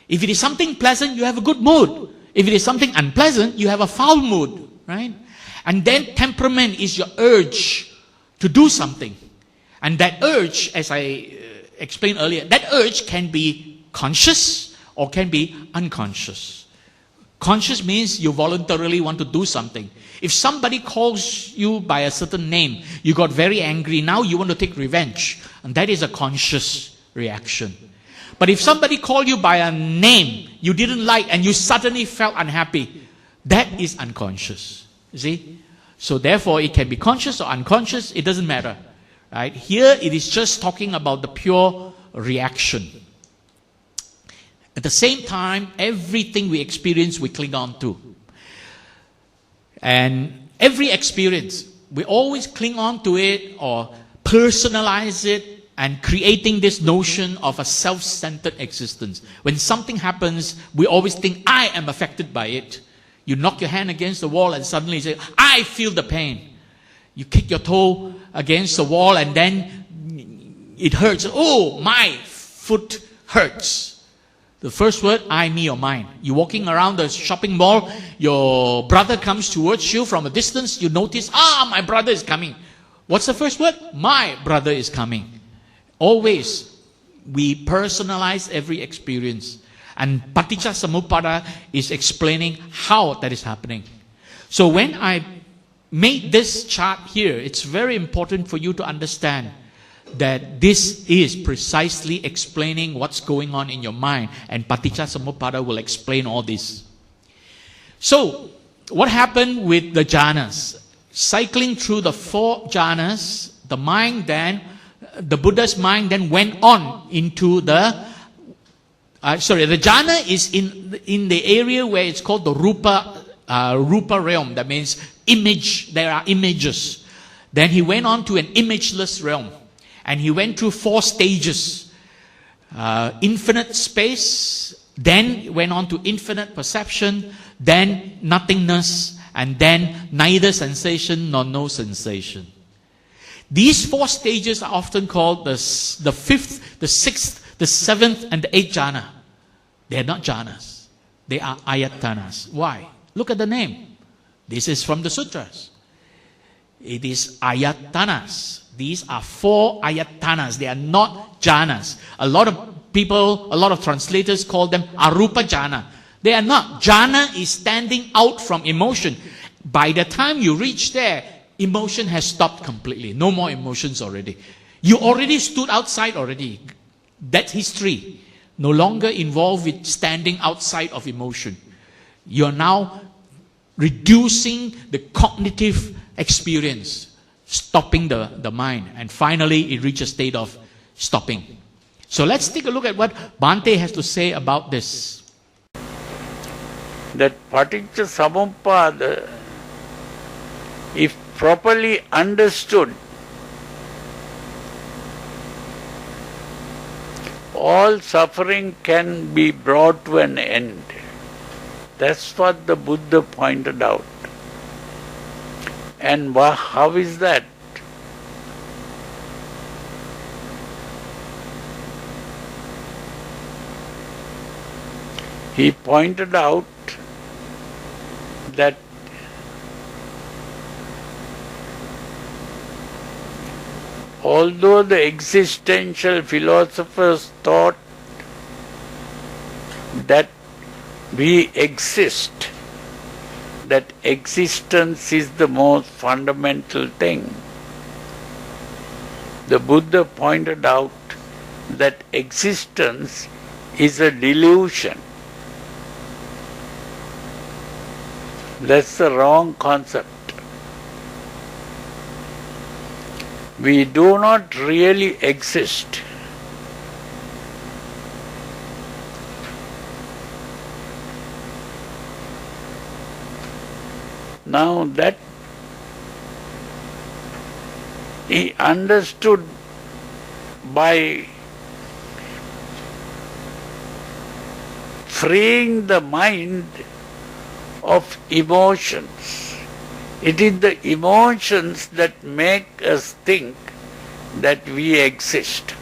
If it is something pleasant, you have a good mood. If it is something unpleasant, you have a foul mood, right? And then temperament is your urge to do something. And that urge, as I explained earlier, that urge can be conscious or can be unconscious. Conscious means you voluntarily want to do something. If somebody calls you by a certain name, you got very angry, now you want to take revenge. And that is a conscious reaction. But if somebody called you by a name you didn't like and you suddenly felt unhappy, that is unconscious. You see? So therefore it can be conscious or unconscious, it doesn't matter. Right? Here it is just talking about the pure reaction. At the same time, everything we experience, we cling on to. And every experience, we always cling on to it or personalize it and creating this notion of a self-centered existence. When something happens, we always think, I am affected by it. You knock your hand against the wall and suddenly you say, I feel the pain. You kick your toe against the wall and then it hurts. Oh, my foot hurts. The first word, I, me, or mine. You're walking around the shopping mall, your brother comes towards you from a distance, you notice, my brother is coming. What's the first word? My brother is coming. Always, we personalize every experience. And Paticca Samuppada is explaining how that is happening. So when I made this chart here, it's very important for you to understand that this is precisely explaining what's going on in your mind. And Paticca Samuppada will explain all this. So, what happened with the jhanas? Cycling through the 4 jhanas, the mind then, the Buddha's mind then went on into the the jhana is in the area where it's called the rupa realm. That means image, there are images. Then he went on to an imageless realm. And he went through 4 stages. Infinite space, then went on to infinite perception, then nothingness, and then neither sensation nor no sensation. These 4 stages are often called the 5th, the 6th, the 7th, and the 8th jhana. They are not jhanas. They are ayatanas. Why? Look at the name. This is from the sutras. It is ayatanas. These are 4 ayatanas. They are not jhanas. A lot of people, a lot of translators call them arupa jhana. They are not. Jhana is standing out from emotion. By the time you reach there, emotion has stopped completely. No more emotions already. You already stood outside already. That history. No longer involved with standing outside of emotion. You are now reducing the cognitive experience, stopping the mind, and finally it reaches a state of stopping. So let's take a look at what Bhante has to say about this. That Paticca Samuppada, if properly understood, all suffering can be brought to an end. That's what the Buddha pointed out. And how is that? He pointed out that although the existential philosophers thought that we exist, that existence is the most fundamental thing, the Buddha pointed out that existence is a delusion. That's the wrong concept. We do not really exist. Now that he understood by freeing the mind of emotions. It is the emotions that make us think that we exist.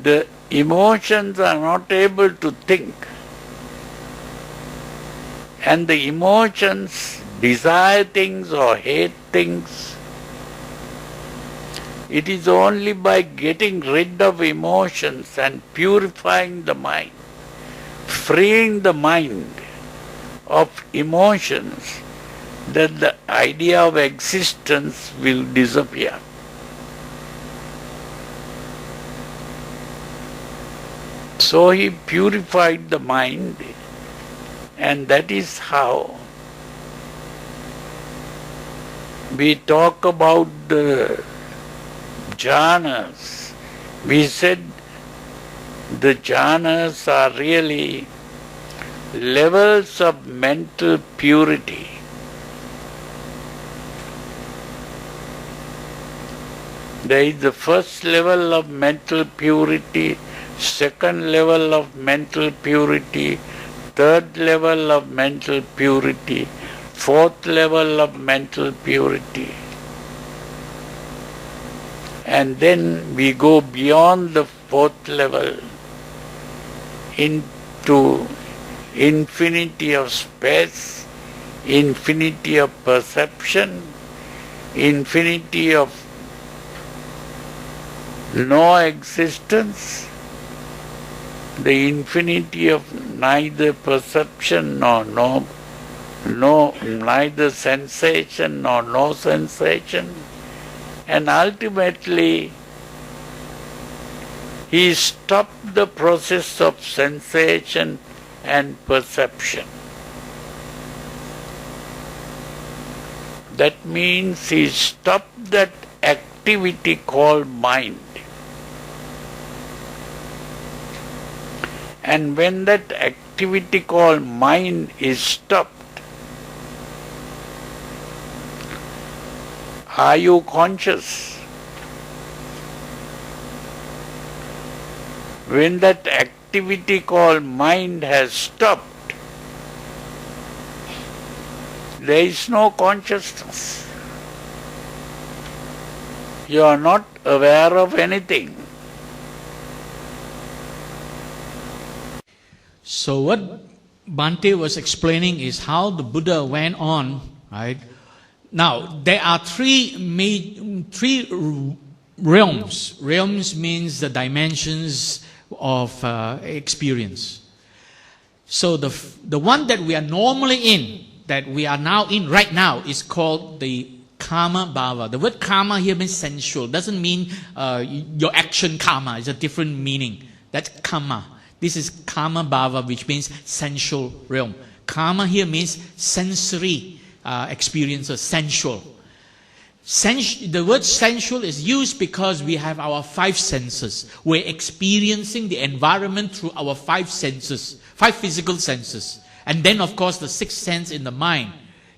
The emotions are not able to think, and the emotions desire things or hate things. It is only by getting rid of emotions and purifying the mind, freeing the mind of emotions, that the idea of existence will disappear. So he purified the mind, and that is how we talk about the jhanas. We said the jhanas are really levels of mental purity. There is the first level of mental purity, second level of mental purity, third level of mental purity, fourth level of mental purity. And then we go beyond the fourth level into infinity of space, infinity of perception, infinity of no existence, the infinity of neither perception nor neither sensation nor no sensation, and ultimately he stopped the process of sensation and perception. That means he stopped that activity called mind. And when that activity called mind is stopped, are you conscious? When that activity called mind has stopped, there is no consciousness. You are not aware of anything. So what Bhante was explaining is how the Buddha went on, right? Now, there are three realms. Realms means the dimensions of experience. So the one that we are normally in, that we are now in right now, is called the karma bhava. The word karma here means sensual. Doesn't mean your action karma. It's a different meaning. That's karma. This is karma bhava, which means sensual realm. Karma here means sensory experiences, sensual. The word sensual is used because we have our five senses. We're experiencing the environment through our five senses, five physical senses. And then, of course, the sixth sense in the mind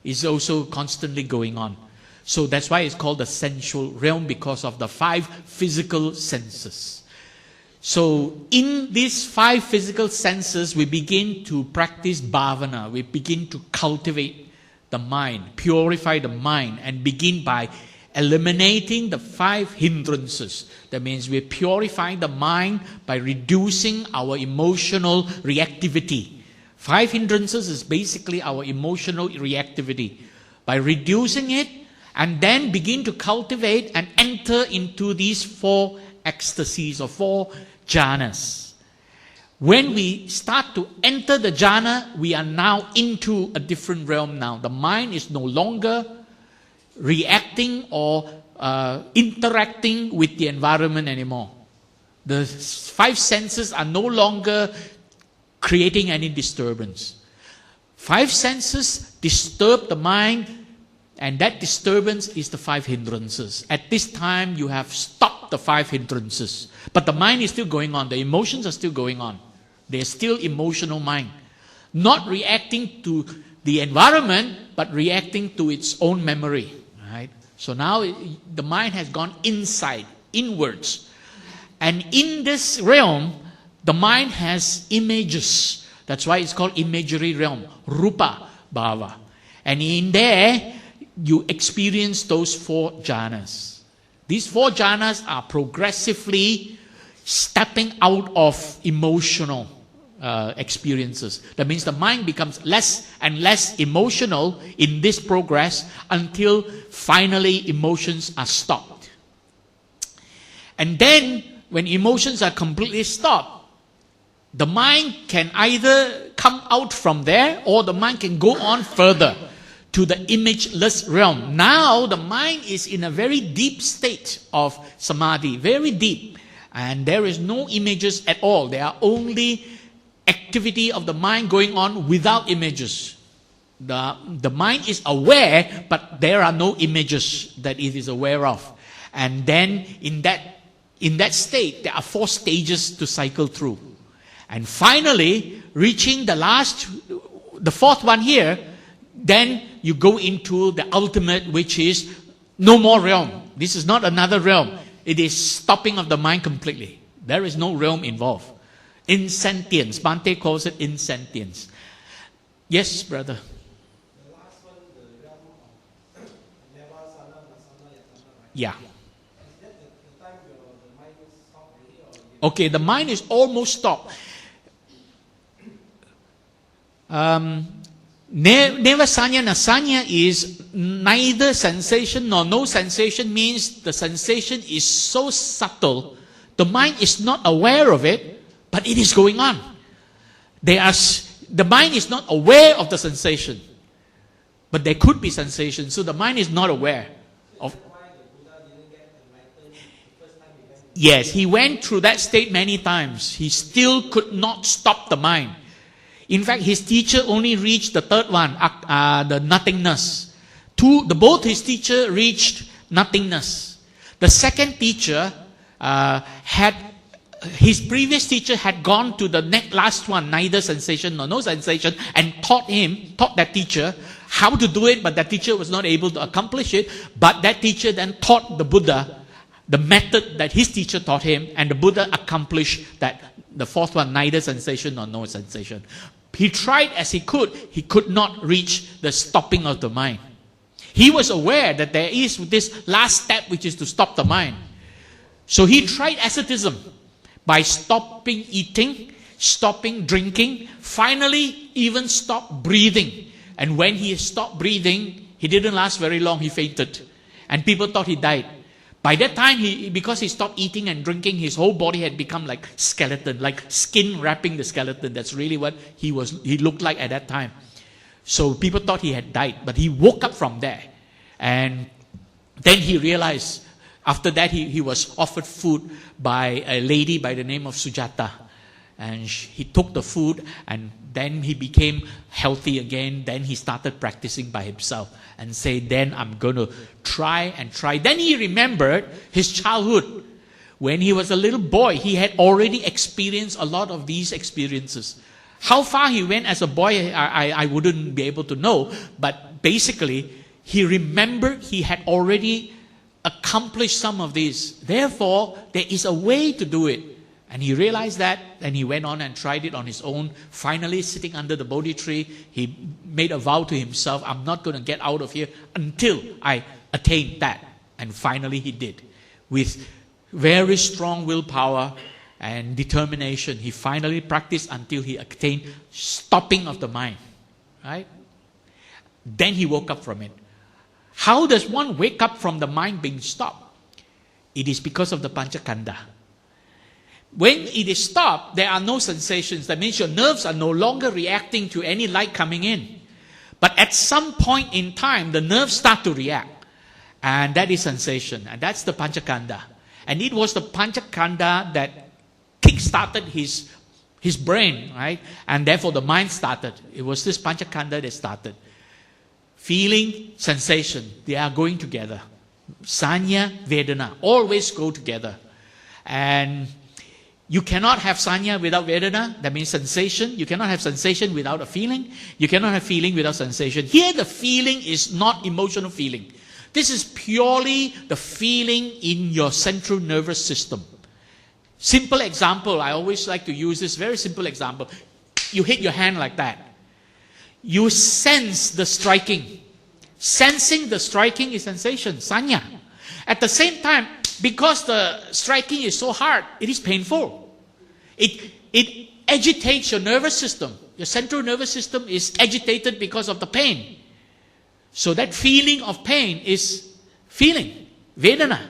is also constantly going on. So that's why it's called the sensual realm, because of the five physical senses. So in these five physical senses, we begin to practice bhavana. We begin to cultivate the mind, purify the mind, and begin by eliminating the five hindrances. That means we're purifying the mind by reducing our emotional reactivity. Five hindrances is basically our emotional reactivity. By reducing it, and then begin to cultivate and enter into these four ecstasies or four jhanas. When we start to enter the jhana, we are now into a different realm now. The mind is no longer reacting or interacting with the environment anymore. The five senses are no longer creating any disturbance. Five senses disturb the mind, and that disturbance is the five hindrances. At this time, you have stopped the five hindrances. But the mind is still going on. The emotions are still going on. They're still emotional mind. Not reacting to the environment, but reacting to its own memory. Right? So now the mind has gone inside, inwards. And in this realm, the mind has images. That's why it's called imagery realm, rupa bhava. And in there, you experience those four jhanas. These four jhanas are progressively stepping out of emotional experiences. That means the mind becomes less and less emotional in this progress until finally emotions are stopped. And then when emotions are completely stopped, the mind can either come out from there, or the mind can go on further to the imageless realm. Now the mind is in a very deep state of samadhi, very deep. And there is no images at all. There are only activity of the mind going on without images. The mind is aware, but there are no images that it is aware of. And then in that state, there are four stages to cycle through. And finally, reaching the fourth one here, then you go into the ultimate, which is no more realm. This is not another realm. It is stopping of the mind completely. There is no realm involved. Insentience. Bhante calls it insentience. Yes, brother. The last one, the realm of never sana, masana, yatana, right? Yeah. Is that the time the mind stopped already? Or Okay, the mind is almost stopped. Neva sanya nasanya is neither sensation nor no sensation, means the sensation is so subtle, the mind is not aware of it, but it is going on. The mind is not aware of the sensation, but there could be sensation, so the mind is not aware of. Yes, he went through that state many times. He still could not stop the mind. In fact, his teacher only reached the third one, the nothingness. Both his teacher reached nothingness. The second teacher his previous teacher had gone to the last one, neither sensation nor no sensation, and taught that teacher how to do it, but that teacher was not able to accomplish it. But that teacher then taught the Buddha the method that his teacher taught him, and the Buddha accomplished that, the fourth one, neither sensation nor no sensation. He tried as he could not reach the stopping of the mind. He was aware that there is this last step, which is to stop the mind. So he tried asceticism by stopping eating, stopping drinking, finally even stopped breathing. And when he stopped breathing, he didn't last very long, he fainted. And people thought he died. By that time, because he stopped eating and drinking, his whole body had become like skeleton, like skin wrapping the skeleton. That's really what he looked like at that time. So people thought he had died, but he woke up from there. And then he realized, after that he was offered food by a lady by the name of Sujata. And he took the food, and then he became healthy again. Then he started practicing by himself and say, then I'm going to try and try. Then he remembered his childhood. When he was a little boy, he had already experienced a lot of these experiences. How far he went as a boy, I wouldn't be able to know. But basically, he remembered he had already accomplished some of these. Therefore, there is a way to do it. And he realized that, and he went on and tried it on his own. Finally, sitting under the Bodhi tree, he made a vow to himself, I'm not going to get out of here until I attain that. And finally he did. With very strong willpower and determination, he finally practiced until he attained stopping of the mind. Right? Then he woke up from it. How does one wake up from the mind being stopped? It is because of the Panchakanda. When it is stopped, there are no sensations. That means your nerves are no longer reacting to any light coming in. But at some point in time, the nerves start to react. And that is sensation. And that's the Panchakanda. And it was the Panchakanda that kick-started his brain, right? And therefore the mind started. It was this Panchakanda that started. Feeling, sensation, they are going together. Sanya, Vedana, always go together. And you cannot have sanya without Vedana, that means sensation. You cannot have sensation without a feeling. You cannot have feeling without sensation. Here the feeling is not emotional feeling. This is purely the feeling in your central nervous system. Simple example, I always like to use this very simple example. You hit your hand like that. You sense the striking. Sensing the striking is sensation, sanya. At the same time, because the striking is so hard, it is painful. It agitates your nervous system. Your central nervous system is agitated because of the pain. So that feeling of pain is feeling, Vedana.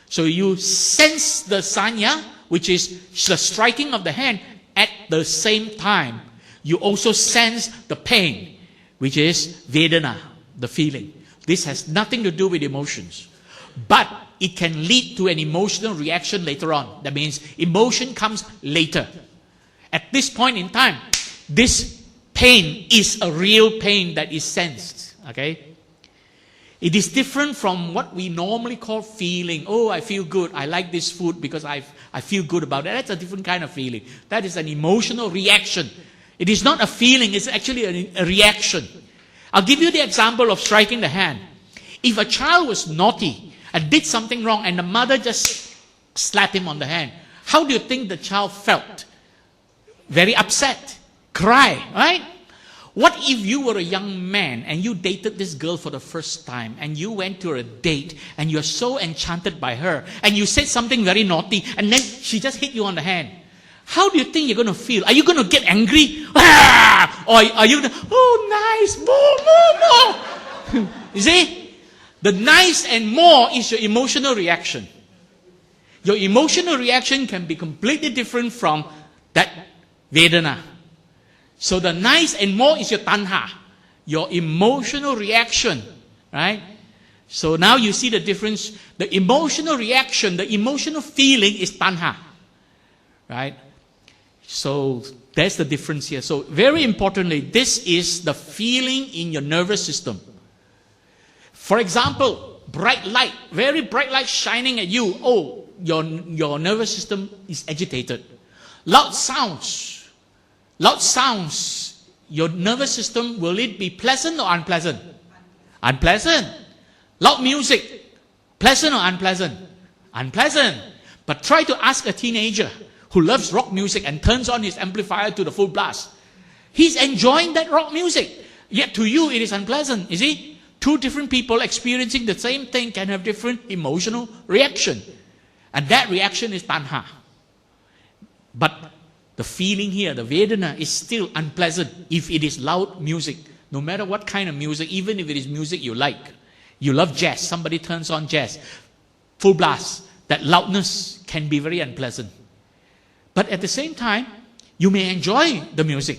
So you sense the sanya, which is the striking of the hand, at the same time. You also sense the pain, which is Vedana, the feeling. This has nothing to do with emotions. But it can lead to an emotional reaction later on. That means emotion comes later. At this point in time, this pain is a real pain that is sensed. Okay? It is different from what we normally call feeling. Oh, I feel good. I like this food because I feel good about it. That's a different kind of feeling. That is an emotional reaction. It is not a feeling. It's actually a reaction. I'll give you the example of striking the hand. If a child was naughty and did something wrong and the mother just slapped him on the hand, how do you think the child felt? Very upset. Cry, right? What if you were a young man and you dated this girl for the first time and you went to a date and you're so enchanted by her and you said something very naughty and then she just hit you on the hand? How do you think you're going to feel? Are you going to get angry? Ah! Or are you going to, oh, nice, more. You see? The nice and more is your emotional reaction. Your emotional reaction can be completely different from that Vedana. So the nice and more is your Tanha, your emotional reaction, right? So now you see the difference. The emotional reaction, the emotional feeling is Tanha, right? So that's the difference here. So very importantly, this is the feeling in your nervous system. For example, bright light, very bright light shining at you. Oh, your nervous system is agitated. Loud sounds, your nervous system, will it be pleasant or unpleasant? Unpleasant. Loud music, pleasant or unpleasant? Unpleasant. But try to ask a teenager who loves rock music and turns on his amplifier to the full blast. He's enjoying that rock music. Yet to you it is unpleasant, you see? Two different people experiencing the same thing can have different emotional reaction. And that reaction is Tanha. But the feeling here, the Vedana, is still unpleasant if it is loud music. No matter what kind of music, even if it is music you like. You love jazz, somebody turns on jazz. full blast, that loudness can be very unpleasant. But at the same time, you may enjoy the music.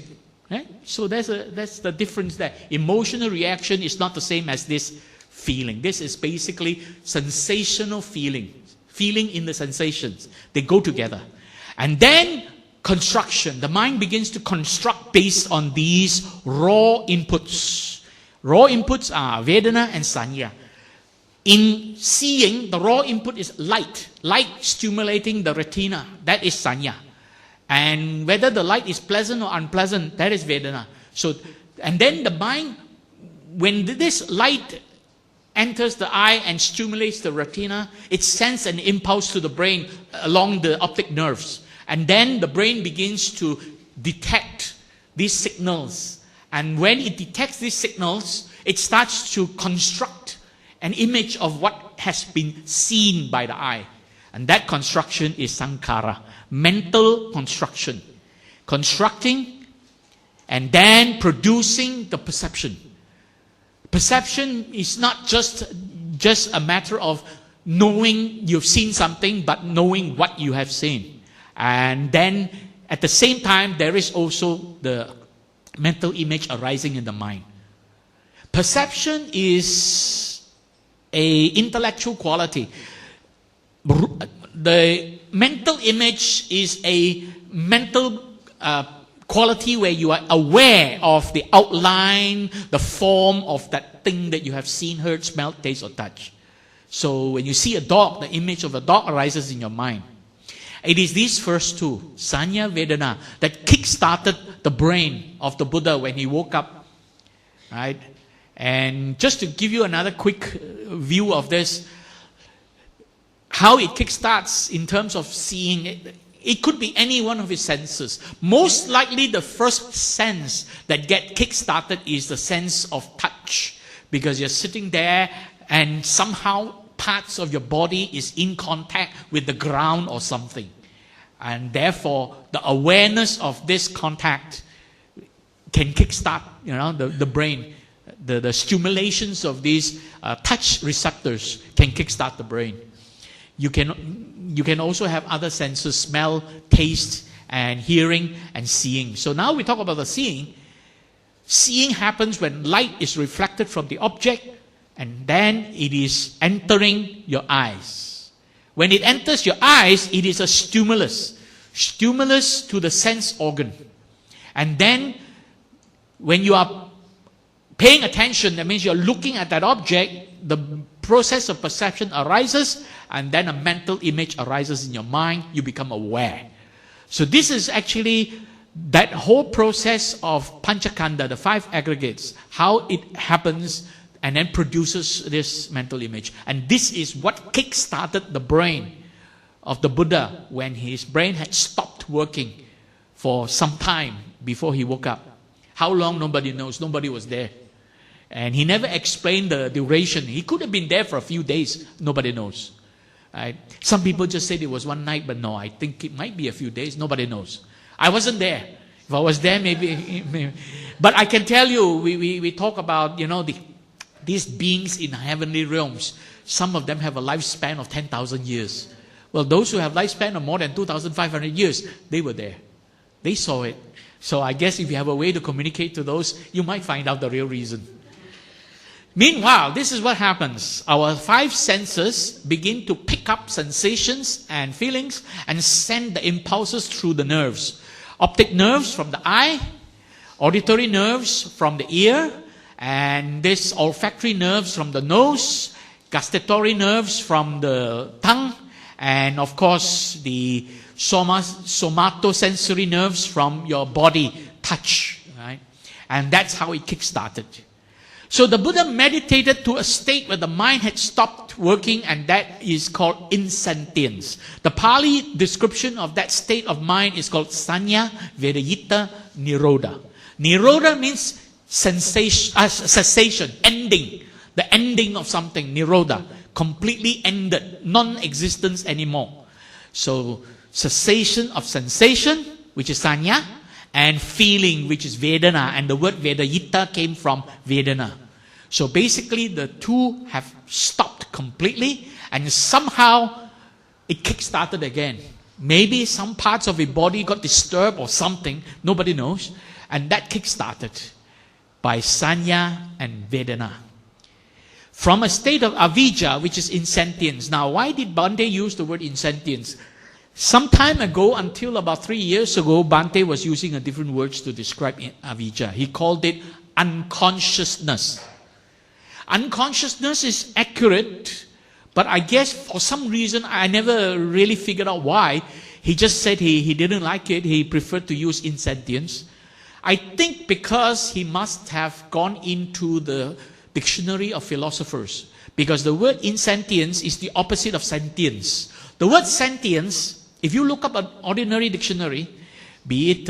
Right? So that's the difference there. Emotional reaction is not the same as this feeling. This is basically sensational feeling. Feeling in the sensations. They go together. And then construction. The mind begins to construct based on these raw inputs. Raw inputs are Vedana and Sanya. In seeing, the raw input is light. Light stimulating the retina. That is Sanya. And whether the light is pleasant or unpleasant, that is Vedana. So, and then the mind, when this light enters the eye and stimulates the retina, it sends an impulse to the brain along the optic nerves. And then the brain begins to detect these signals. And when it detects these signals, it starts to construct an image of what has been seen by the eye. And that construction is sankhara, mental construction. Constructing and then producing the perception. Perception is not just a matter of knowing you've seen something, but knowing what you have seen. And then at the same time, there is also the mental image arising in the mind. Perception is an intellectual quality. The mental image is a mental quality where you are aware of the outline, the form of that thing that you have seen, heard, smelled, taste, or touch. So when you see a dog, the image of a dog arises in your mind. It is these first two, Sanya, Vedana, that kick-started the brain of the Buddha when he woke up. Right? And just to give you another quick view of this, how it kick-starts in terms of seeing it, it could be any one of his senses. Most likely the first sense that get kick-started is the sense of touch. Because you're sitting there and somehow parts of your body is in contact with the ground or something. And therefore, the awareness of this contact can kickstart, the brain. The stimulations of these touch receptors can kickstart the brain. You can also have other senses, smell, taste, and hearing, and seeing. So now we talk about the seeing. Seeing happens when light is reflected from the object, and then it is entering your eyes. When it enters your eyes, it is a stimulus to the sense organ. And then when you are paying attention, that means you're looking at that object, the process of perception arises, and then a mental image arises in your mind, you become aware. So this is actually that whole process of Panchakanda, the five aggregates, how it happens and then produces this mental image. And this is what kick-started the brain of the Buddha when his brain had stopped working for some time before he woke up. How long, nobody knows. Nobody was there. And he never explained the duration. He could have been there for a few days. Nobody knows. Right? Some people just said it was one night, but no, I think it might be a few days. Nobody knows. I wasn't there. If I was there, maybe. But I can tell you, we talk about, these beings in heavenly realms. Some of them have a lifespan of 10,000 years. Well, those who have lifespan of more than 2,500 years, they were there. They saw it. So I guess if you have a way to communicate to those, you might find out the real reason. Meanwhile, this is what happens. Our five senses begin to pick up sensations and feelings and send the impulses through the nerves. Optic nerves from the eye, auditory nerves from the ear, and this olfactory nerves from the nose, gustatory nerves from the tongue, and of course the somatosensory nerves from your body, touch. Right? And that's how it kick-started. So the Buddha meditated to a state where the mind had stopped working, and that is called insentience. The Pali description of that state of mind is called Sanna Vedayita Nirodha. Nirodha means cessation, ending. The ending of something, Nirodha. Completely ended, non-existence anymore. So cessation of sensation, which is Sanya, and feeling, which is Vedana, and the word Vedayita came from Vedana. So basically the two have stopped completely, and somehow it kick-started again. Maybe some parts of the body got disturbed or something, nobody knows, and that kick-started by Sanya and Vedana. From a state of avijja, which is insentience. Now, why did Bhante use the word insentience? Some time ago, until about 3 years ago, Bhante was using a different words to describe avijja. He called it unconsciousness. Unconsciousness is accurate, but I guess for some reason, I never really figured out why. He just said he didn't like it. He preferred to use insentience. I think because he must have gone into the dictionary of philosophers, because the word insentience is the opposite of sentience. The word sentience, if you look up an ordinary dictionary, be it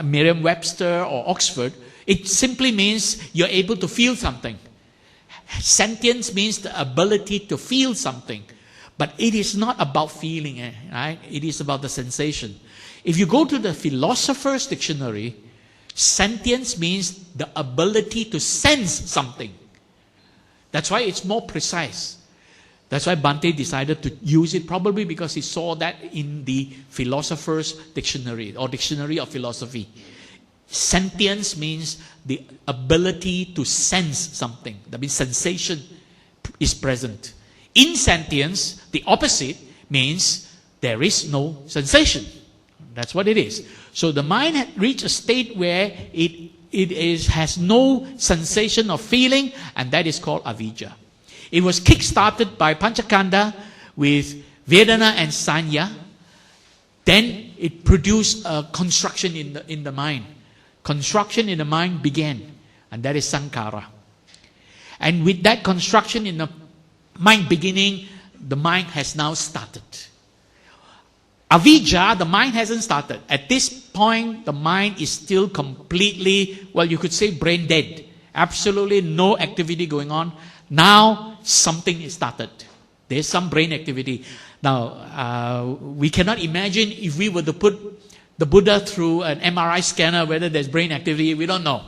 Merriam-Webster or Oxford, it simply means you're able to feel something. Sentience means the ability to feel something. But it is not about feeling, right? It is about the sensation. If you go to the philosopher's dictionary, sentience means the ability to sense something. That's why it's more precise. That's why Bhante decided to use it, probably because he saw that in the philosopher's dictionary or dictionary of philosophy. Sentience means the ability to sense something. That means sensation is present. Insentience, the opposite, means there is no sensation. That's what it is. So the mind had reached a state where it has no sensation of feeling, and that is called avijja. It was kick-started by Panchakanda with Vedana and Sanya. Then it produced a construction in the mind. Construction in the mind began, and that is sankhara. And with that construction in the mind beginning, the mind has now started. Avijja, the mind hasn't started. At this point, the mind is still completely, well, you could say brain dead. Absolutely no activity going on. Now, something is started. There's some brain activity. Now, we cannot imagine if we were to put the Buddha through an MRI scanner, whether there's brain activity. We don't know.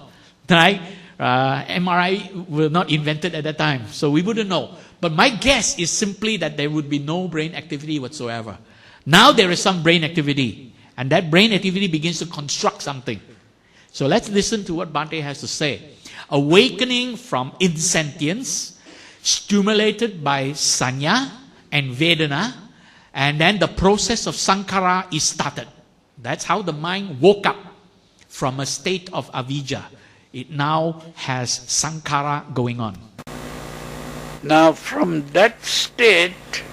Right? MRI were not invented at that time, so we wouldn't know. But my guess is simply that there would be no brain activity whatsoever. Now there is some brain activity, and that brain activity begins to construct something. So let's listen to what Bhante has to say. Awakening from insentience, stimulated by Sanya and Vedana, and then the process of sankhara is started. That's how the mind woke up from a state of avijja. It now has sankhara going on. Now from that state,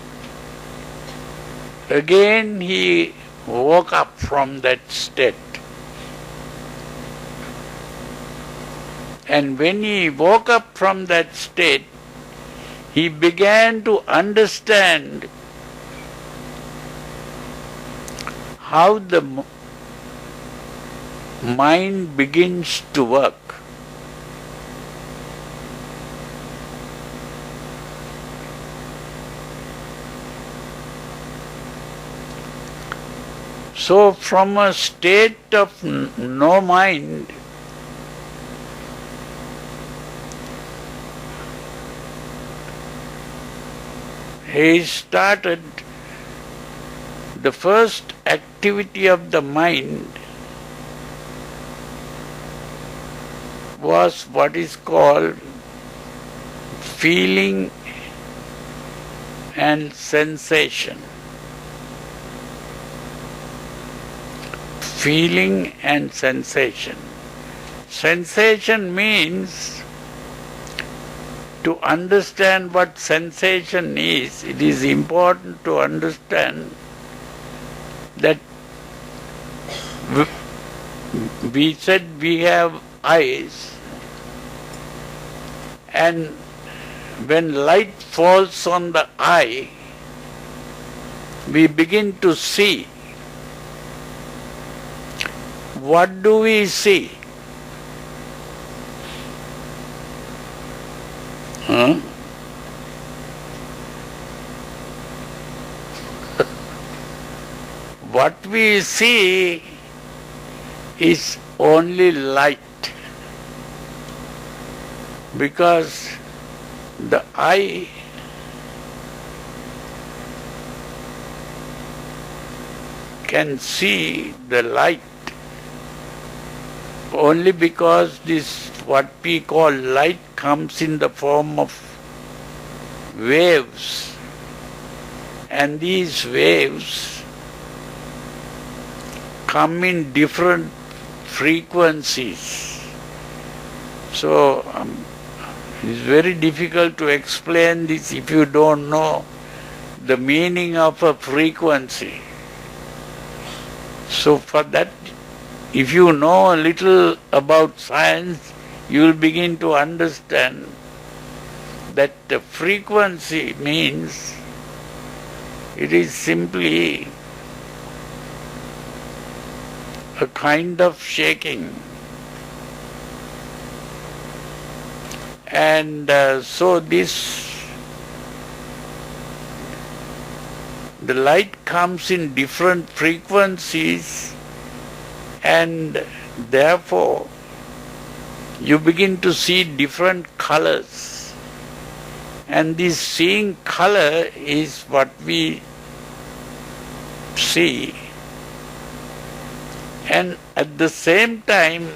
again he woke up from that state. And when he woke up from that state, he began to understand how the mind begins to work. So from a state of no mind, he started the first activity of the mind was what is called feeling and sensation. Feeling and sensation. Sensation means, to understand what sensation is, it is important to understand that we said we have eyes, and when light falls on the eye, we begin to see. What do we see? What we see is only light, because the eye can see the light only because this what we call light comes in the form of waves, and these waves come in different frequencies. So it's very difficult to explain this if you don't know the meaning of a frequency. So for that, if you know a little about science, you will begin to understand that the frequency means it is simply a kind of shaking. And so the light comes in different frequencies, and therefore you begin to see different colors. And this seeing color is what we see. And at the same time,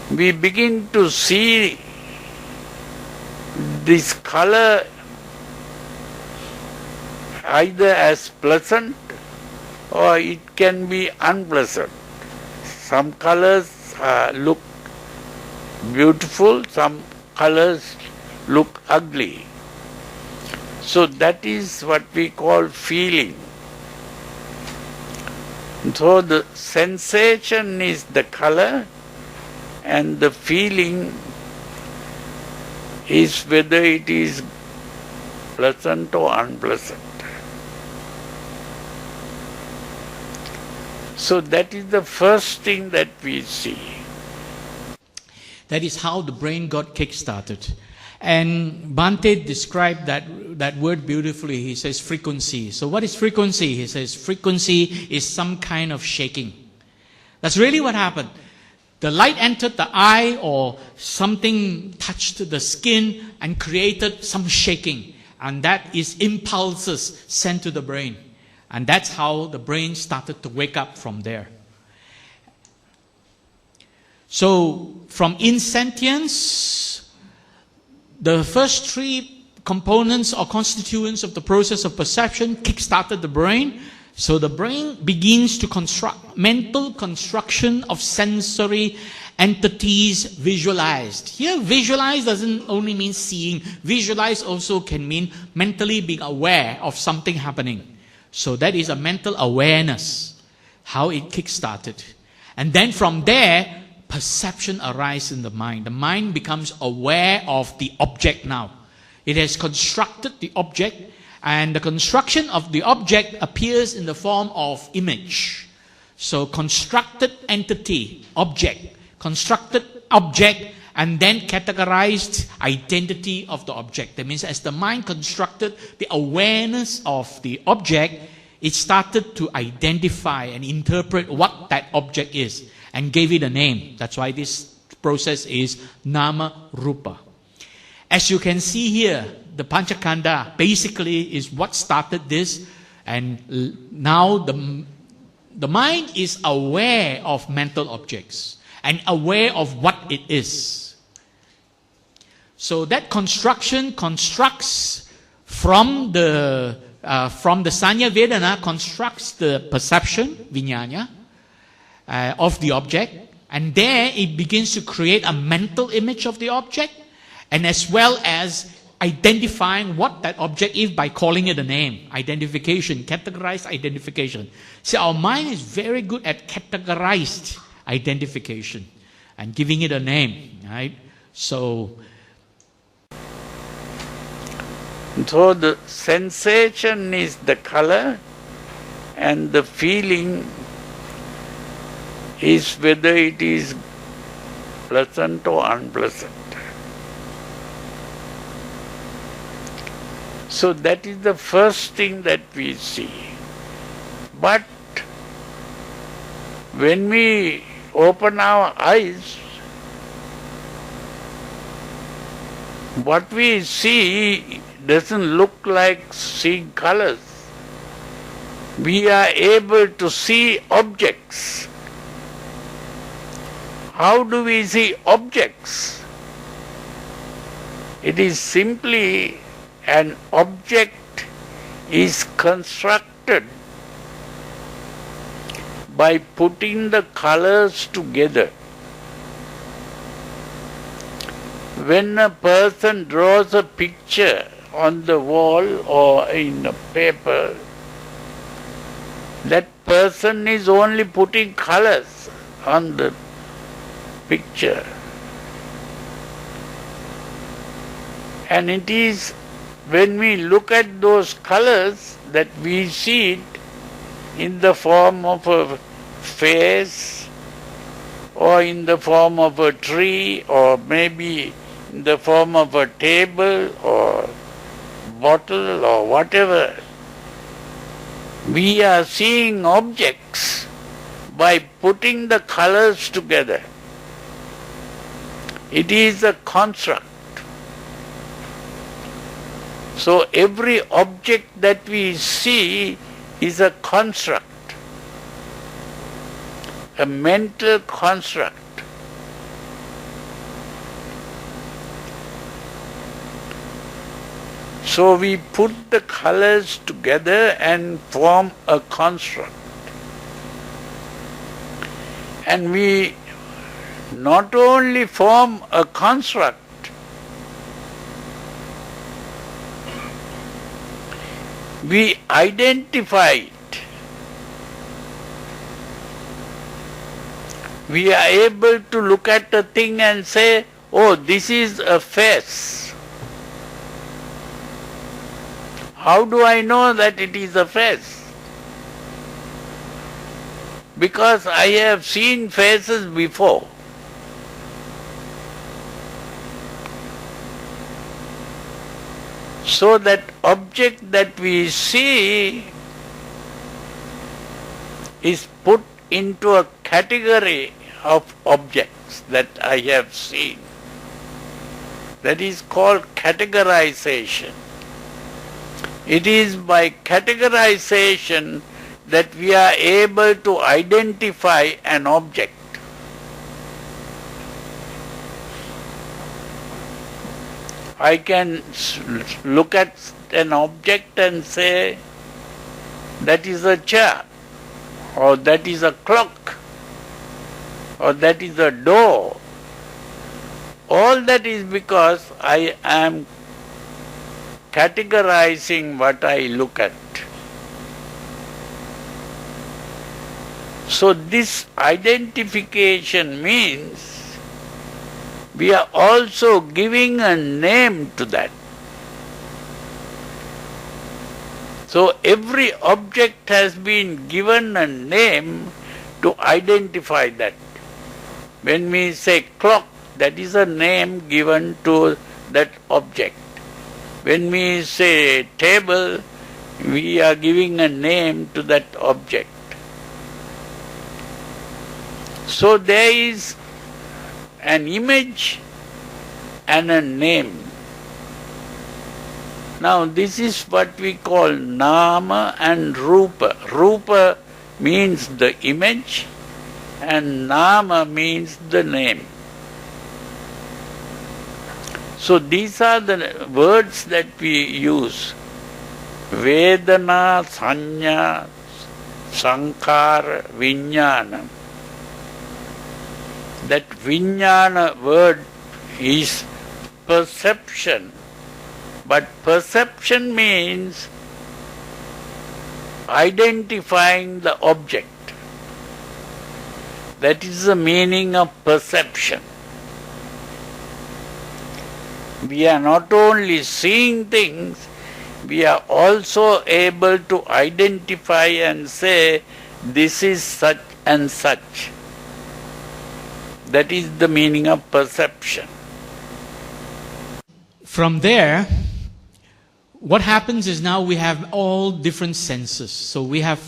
we begin to see this color either as pleasant or it can be unpleasant. Some colors look beautiful, some colors look ugly. So that is what we call feeling. So the sensation is the color, and the feeling is whether it is pleasant or unpleasant. So that is the first thing that we see. That is how the brain got kick-started. And Bhante described that word beautifully. He says frequency. So what is frequency? He says frequency is some kind of shaking. That's really what happened. The light entered the eye or something touched the skin and created some shaking. And that is impulses sent to the brain. And that's how the brain started to wake up from there. So from insentience, the first three components or constituents of the process of perception kick-started the brain. So the brain begins to construct mental construction of sensory entities visualized. Here, visualize doesn't only mean seeing. Visualize also can mean mentally being aware of something happening. So that is a mental awareness, how it kick-started. And then from there, perception arises in the mind. The mind becomes aware of the object now. It has constructed the object, and the construction of the object appears in the form of image. So constructed entity, object, constructed object, and then categorized identity of the object. That means as the mind constructed the awareness of the object, it started to identify and interpret what that object is and gave it a name. That's why this process is Nama Rupa. As you can see here, the Panchakanda basically is what started this, and now the mind is aware of mental objects and aware of what it is. So that construction constructs from the Sanya Vedana, constructs the perception, Vijnana, of the object, and there it begins to create a mental image of the object, and as well as identifying what that object is by calling it a name. Identification, categorized identification. See, our mind is very good at categorized identification and giving it a name, right? So the sensation is the color, and the feeling is whether it is pleasant or unpleasant. So that is the first thing that we see. But when we open our eyes, what we see doesn't look like seeing colors. we are able to see objects. How do we see objects? It is simply an object is constructed by putting the colors together. When a person draws a picture on the wall or in a paper, that person is only putting colors on the picture. And it is when we look at those colors that we see it in the form of a face, or in the form of a tree, or maybe in the form of a table or bottle or whatever. We are seeing objects by putting the colors together. It is a construct. So every object that we see is a construct, a mental construct. So we put the colors together and form a construct. And we not only form a construct, we identify it. We are able to look at a thing and say, oh, this is a face. How do I know that it is a face? Because I have seen faces before. So that object that we see is put into a category of objects that I have seen. That is called categorization. It is by categorization that we are able to identify an object. I can look at an object and say, that is a chair, or that is a clock, or that is a door. All that is because I am categorizing what I look at. So this identification means we are also giving a name to that. So every object has been given a name to identify that. When we say clock, that is a name given to that object. When we say table, we are giving a name to that object. So there is an image and a name. Now this is what we call nama and rupa. Rupa means the image and nama means the name. So these are the words that we use. Vedana, Sanya, Sankhara, Vijnana. That Vijnana word is perception. But perception means identifying the object. That is the meaning of perception. We are not only seeing things, we are also able to identify and say, this is such and such. That is the meaning of perception. From there, what happens is now we have all different senses. So we have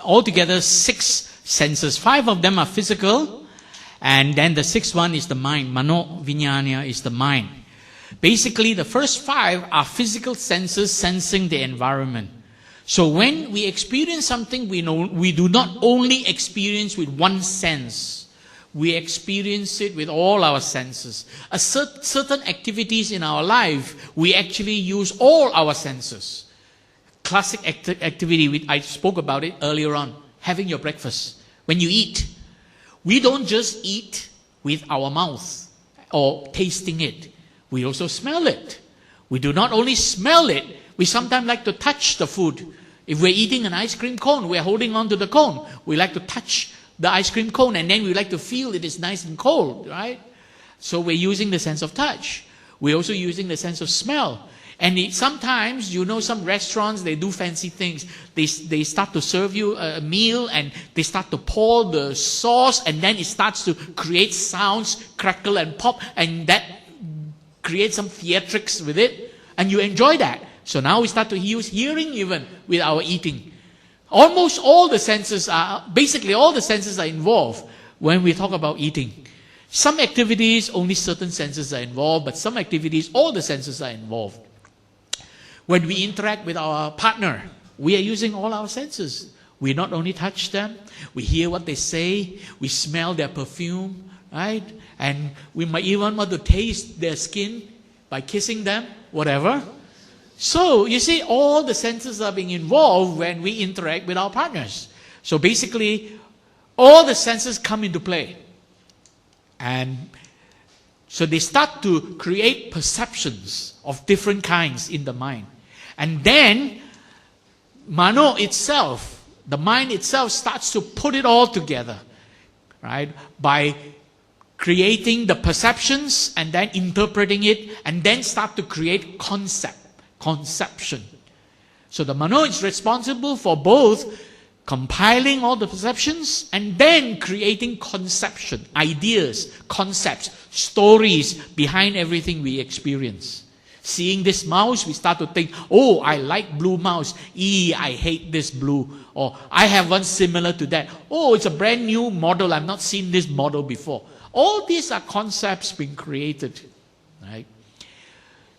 altogether 6 senses. 5 of them are physical, and then the 6th one is the mind. Mano Vijnana is the mind. Basically, the first 5 are physical senses sensing the environment. So when we experience something, we do not only experience with one sense. We experience it with all our senses. Certain activities in our life, we actually use all our senses. Classic activity, I spoke about it earlier on, having your breakfast. When you eat, we don't just eat with our mouth or tasting it. We also smell it. We do not only smell it, we sometimes like to touch the food. If we're eating an ice cream cone, we're holding on to the cone. We like to touch the ice cream cone, and then we like to feel it is nice and cold, right? So we're using the sense of touch. We're also using the sense of smell. And sometimes, some restaurants, they do fancy things. They start to serve you a meal, and they start to pour the sauce, and then it starts to create sounds, crackle and pop, and that creates some theatrics with it, and you enjoy that. So now we start to use hearing even with our eating. Basically all the senses are involved when we talk about eating. Some activities, only certain senses are involved, but some activities, all the senses are involved. When we interact with our partner, we are using all our senses. We not only touch them, we hear what they say, we smell their perfume, right? And we might even want to taste their skin by kissing them, whatever. So, you see, all the senses are being involved when we interact with our partners. So basically, all the senses come into play. And so they start to create perceptions of different kinds in the mind. And then, mano itself, the mind itself starts to put it all together, right? By creating the perceptions and then interpreting it, and then start to create conception. So the mano is responsible for both compiling all the perceptions and then creating conception, ideas, concepts, stories behind everything we experience. Seeing this mouse, we start to think, oh, I like blue mouse. I hate this blue. Or I have one similar to that. Oh, it's a brand new model. I've not seen this model before. All these are concepts being created, right?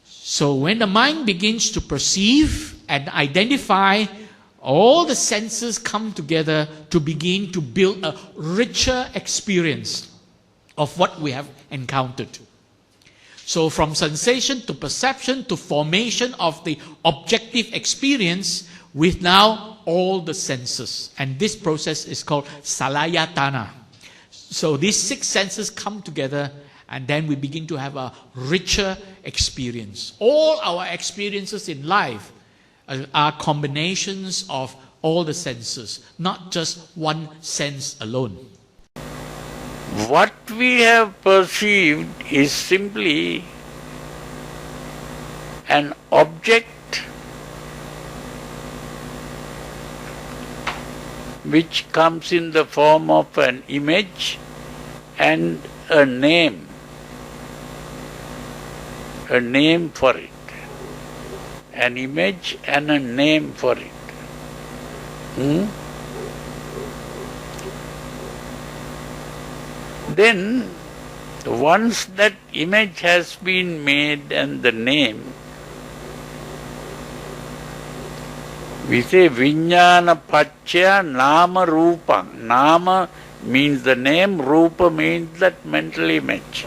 So when the mind begins to perceive and identify, all the senses come together to begin to build a richer experience of what we have encountered. So from sensation to perception to formation of the objective experience with now all the senses. And this process is called salayatana. So these 6 senses come together, and then we begin to have a richer experience. All our experiences in life are combinations of all the senses, not just one sense alone. What we have perceived is simply an object which comes in the form of an image and a name for it. An image and a name for it. Then, once that image has been made and the name, we say Vijnana Pacchaya Nama Rupam. Nama means the name, Rupa means that mental image.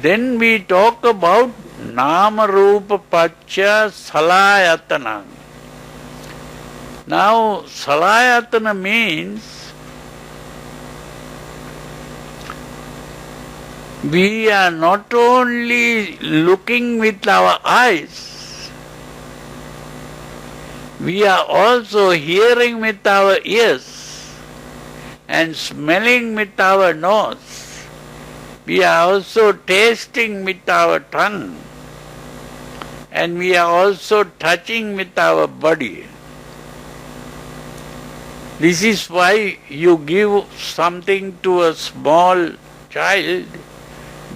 Then we talk about Nama Rupa Pacchaya Salayatana. Now, Salayatana means we are not only looking with our eyes, we are also hearing with our ears and smelling with our nose. We are also tasting with our tongue, and we are also touching with our body. This is why you give something to a small child,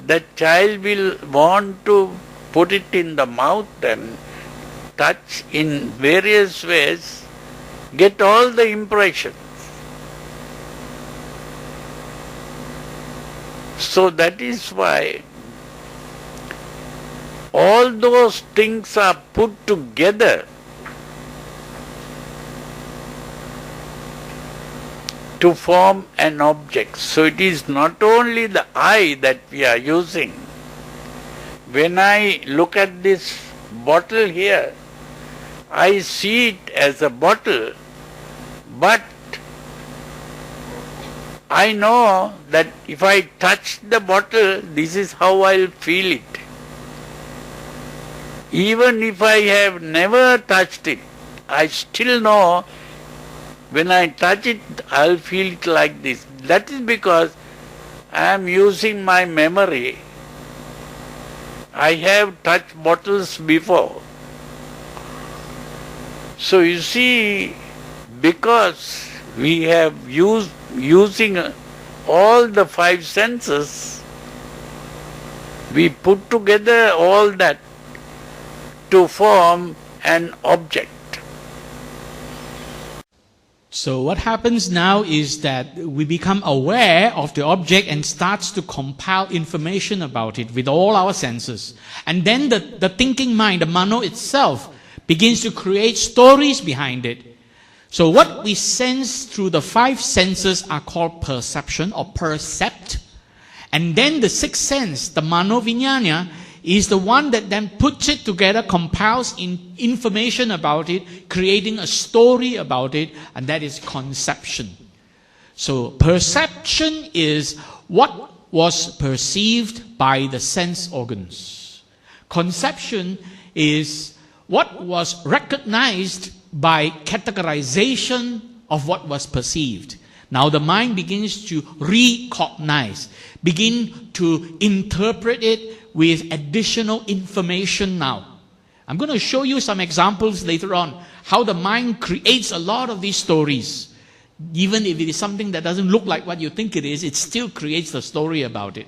that child will want to put it in the mouth and touch in various ways, get all the impressions. So that is why all those things are put together to form an object. So it is not only the eye that we are using. When I look at this bottle here, I see it as a bottle, but I know that if I touch the bottle, this is how I'll feel it. Even if I have never touched it, I still know when I touch it, I'll feel it like this. That is because I am using my memory. I have touched bottles before. So you see, because we have using all the five senses, we put together all that to form an object. So what happens now is that we become aware of the object and starts to compile information about it with all our senses. And then the thinking mind, the mano itself, begins to create stories behind it. So what we sense through the five senses are called perception or percept. And then the sixth sense, the mano vijnana, is the one that then puts it together, compiles information about it, creating a story about it, and that is conception. So perception is what was perceived by the sense organs. Conception is what was recognized by categorization of what was perceived. Now the mind begins to recognize, begin to interpret it with additional information now. I'm going to show you some examples later on, how the mind creates a lot of these stories. Even if it is something that doesn't look like what you think it is, it still creates the story about it.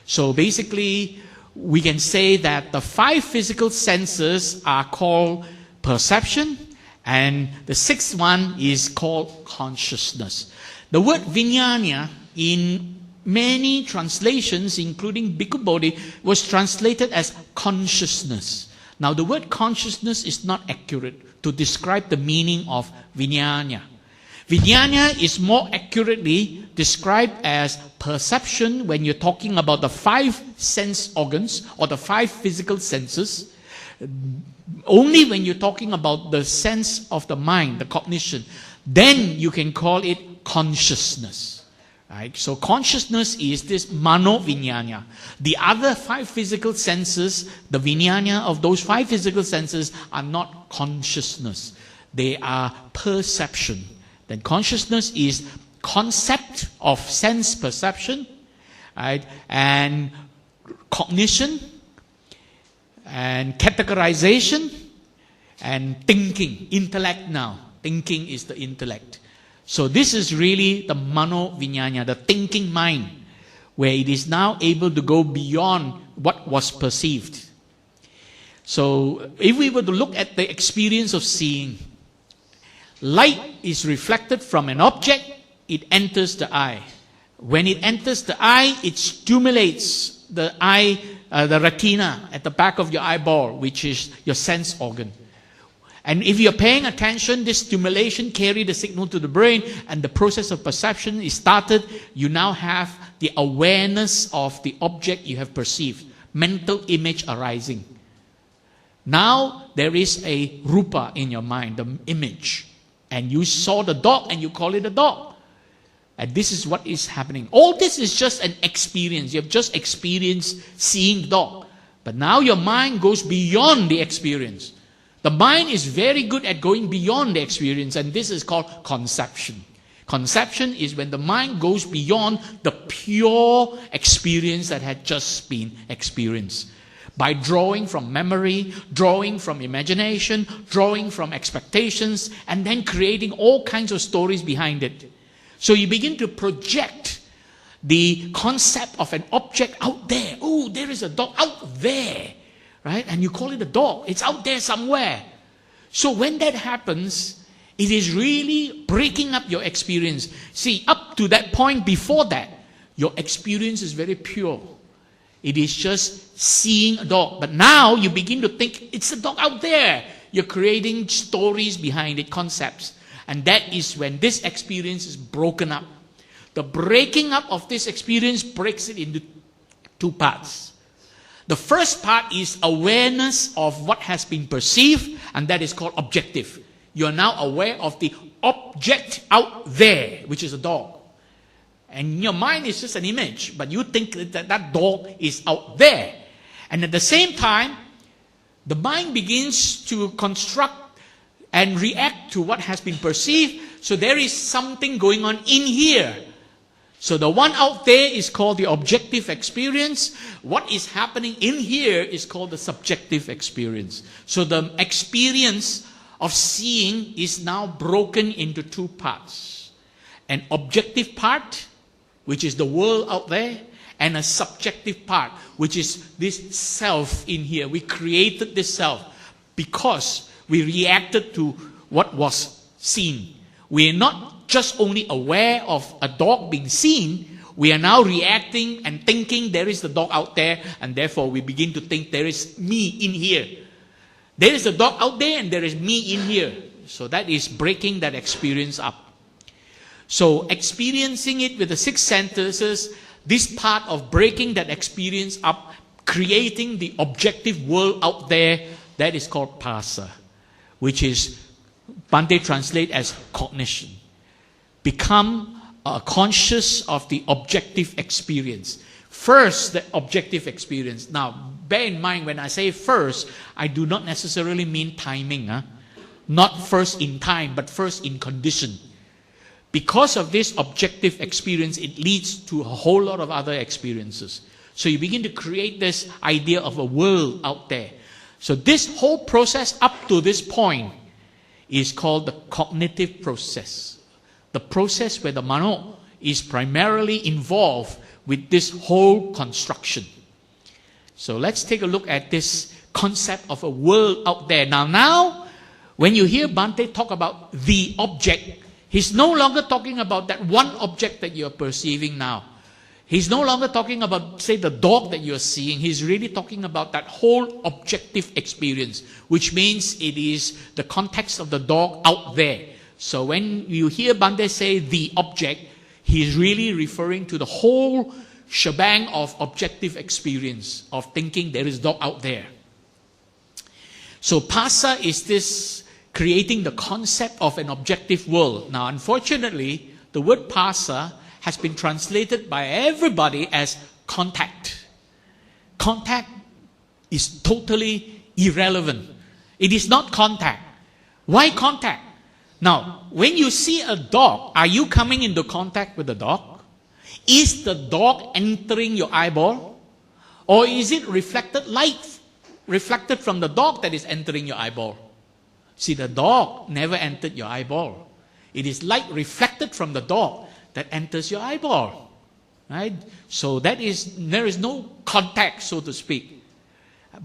So basically, we can say that the five physical senses are called perception, and the sixth one is called consciousness. The word vijnana in many translations, including Bhikkhu Bodhi, was translated as consciousness. Now the word consciousness is not accurate to describe the meaning of vijnana. Vijnana is more accurately described as perception when you're talking about the five sense organs or the five physical senses. Only when you're talking about the sense of the mind, the cognition, then you can call it consciousness. Right? So consciousness is this mano vijnana. The other five physical senses, the vijnana of those five physical senses are not consciousness. They are perception. Then consciousness is concept of sense perception, right? And cognition, and categorization, and thinking, intellect now. Thinking is the intellect. So this is really the mano vijnana, the thinking mind, where it is now able to go beyond what was perceived. So if we were to look at the experience of seeing, light is reflected from an object, it enters the eye. When it enters the eye, it stimulates the eye, the retina at the back of your eyeball, which is your sense organ. And if you're paying attention, this stimulation carries the signal to the brain, and the process of perception is started. You now have the awareness of the object you have perceived, mental image arising. Now there is a rupa in your mind, the image. And you saw the dog and you call it a dog. And this is what is happening. All this is just an experience. You have just experienced seeing the dog. But now your mind goes beyond the experience. The mind is very good at going beyond the experience, and this is called conception. Conception is when the mind goes beyond the pure experience that had just been experienced. By drawing from memory, drawing from imagination, drawing from expectations, and then creating all kinds of stories behind it. So you begin to project the concept of an object out there. Oh, there is a dog out there. Right? And you call it a dog. It's out there somewhere. So when that happens, it is really breaking up your experience. See, up to that point before that, your experience is very pure. It is just seeing a dog. But now you begin to think it's a dog out there. You're creating stories behind it, concepts. And that is when this experience is broken up. The breaking up of this experience breaks it into two parts. The first part is awareness of what has been perceived, and that is called objective. You are now aware of the object out there, which is a dog. And your mind is just an image, but you think that that dog is out there. And at the same time, the mind begins to construct and react to what has been perceived. So there is something going on in here. So the one out there is called the objective experience. What is happening in here is called the subjective experience. So the experience of seeing is now broken into two parts. An objective part, which is the world out there, and a subjective part, which is this self in here. We created this self because we reacted to what was seen. We are not just only aware of a dog being seen, we are now reacting and thinking there is the dog out there, and therefore we begin to think there is me in here. There is a dog out there and there is me in here. So that is breaking that experience up. So experiencing it with the 6 senses, this part of breaking that experience up, creating the objective world out there, that is called Phassa, which is Bhante translate as cognition. Become conscious of the objective experience. First, the objective experience. Now, bear in mind, when I say first, I do not necessarily mean timing. Not first in time, but first in condition. Because of this objective experience, it leads to a whole lot of other experiences. So you begin to create this idea of a world out there. So this whole process up to this point is called the cognitive process. The process where the mano is primarily involved with this whole construction. So let's take a look at this concept of a world out there. Now, when you hear Bhante talk about the object, he's no longer talking about that one object that you're perceiving now. He's no longer talking about, say, the dog that you're seeing. He's really talking about that whole objective experience, which means it is the context of the dog out there. So when you hear Bhante say the object, he's really referring to the whole shebang of objective experience, of thinking there is dog out there. So Phassa is this creating the concept of an objective world. Now, unfortunately, the word Phassa has been translated by everybody as contact. Contact is totally irrelevant. It is not contact. Why contact? Now, when you see a dog, are you coming into contact with the dog? Is the dog entering your eyeball? Or is it reflected light, reflected from the dog that is entering your eyeball? See, the dog never entered your eyeball. It is light reflected from the dog that enters your eyeball. Right? So there is no contact, so to speak.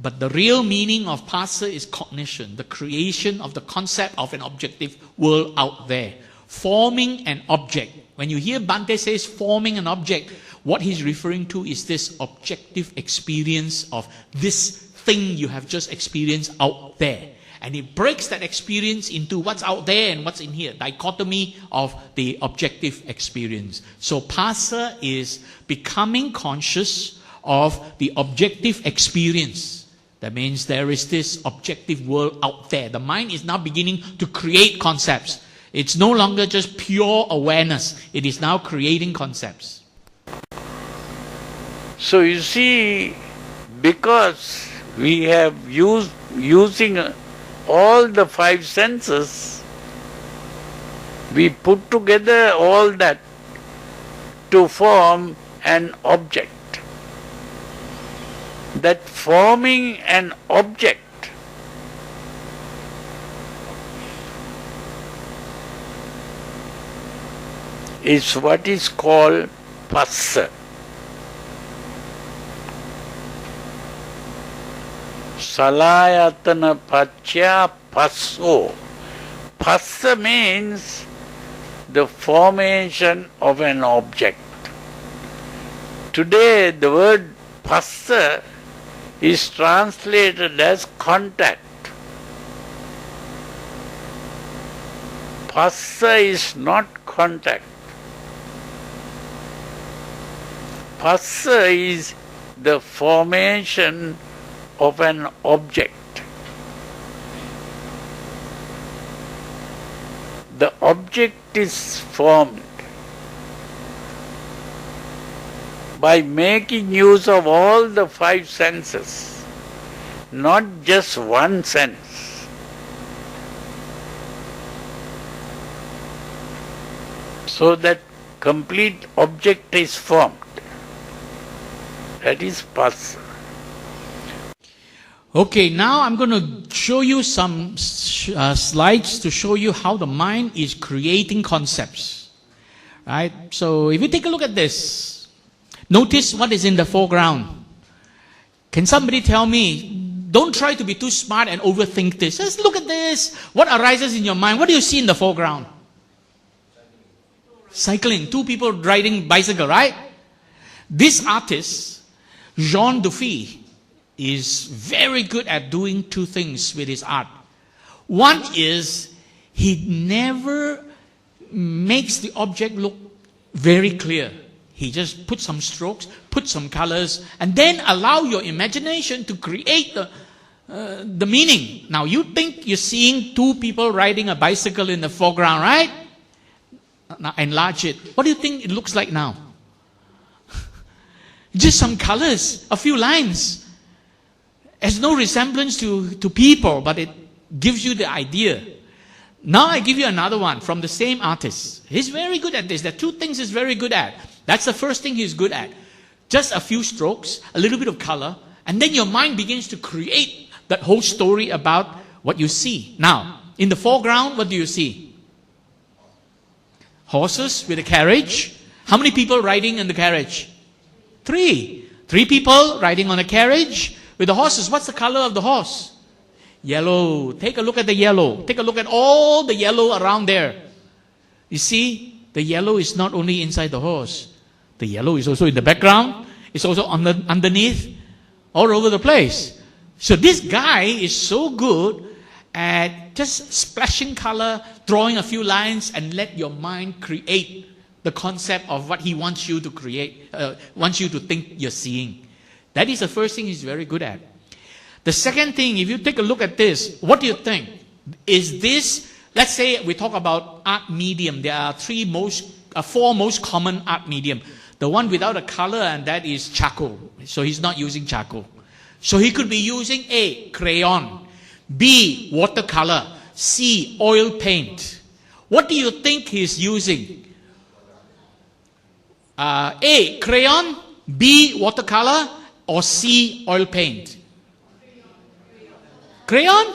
But the real meaning of Phassa is cognition, the creation of the concept of an objective world out there. Forming an object. When you hear Bhante says forming an object, what he's referring to is this objective experience of this thing you have just experienced out there. And it breaks that experience into what's out there and what's in here. Dichotomy of the objective experience. So Phassa is becoming conscious of the objective experience. That means there is this objective world out there. The mind is now beginning to create concepts. It's no longer just pure awareness. It is now creating concepts. So you see, because we have using all the 5 senses, we put together all that to form an object. That forming an object is what is called Phassa. Salayatana Pachya Phasso. Phassa means the formation of an object. Today the word Phassa is translated as contact. Phassa is not contact. Phassa is the formation of an object. The object is formed by making use of all the five senses, not just one sense. So that complete object is formed. That is Phassa. Okay, now I'm going to show you some slides to show you how the mind is creating concepts. Right? So if you take a look at this, notice what is in the foreground. Can somebody tell me, don't try to be too smart and overthink this. Just look at this. What arises in your mind? What do you see in the foreground? Cycling. Two people riding bicycle, right? This artist, Jean Dufy, is very good at doing two things with his art. One is he never makes the object look very clear. He just puts some strokes, puts some colors, and then allow your imagination to create the meaning. Now you think you're seeing two people riding a bicycle in the foreground, right? Now enlarge it. What do you think it looks like now? Just some colors, a few lines. Has no resemblance to people, but it gives you the idea. Now I give you another one from the same artist. He's very good at this. There are two things he's very good at. That's the first thing he's good at. Just a few strokes, a little bit of color, and then your mind begins to create that whole story about what you see. Now, in the foreground, what do you see? Horses with a carriage. How many people riding in the carriage? Three. Three people riding on a carriage with the horses. What's the color of the horse? Yellow. Take a look at the yellow. Take a look at all the yellow around there. You see, the yellow is not only inside the horse. The yellow is also in the background. It's also underneath, all over the place. So this guy is so good at just splashing color, drawing a few lines, and let your mind create the concept of what he wants you to create, wants you to think you're seeing. That is the first thing he's very good at. The second thing, if you take a look at this, what do you think? Is this, let's say we talk about art medium. There are four most common art medium. The one without a color, and that is charcoal. So he's not using charcoal. So he could be using A, crayon, B, watercolor, C, oil paint. What do you think he's using? A, crayon, B, watercolor, or C, oil paint? Crayon?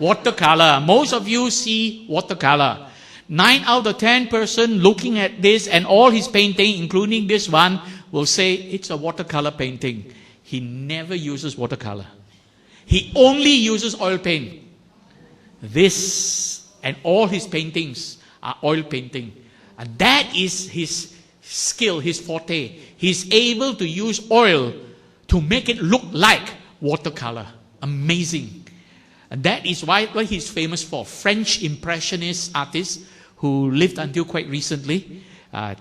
Watercolor. Most of you see watercolor. 9 out of 10 person looking at this and all his painting, including this one, will say it's a watercolor painting. He never uses watercolor. He only uses oil paint. This and all his paintings are oil painting. And that is his skill, his forte. He's able to use oil to make it look like watercolor. Amazing. And that is what he's famous for. French Impressionist artist who lived until quite recently.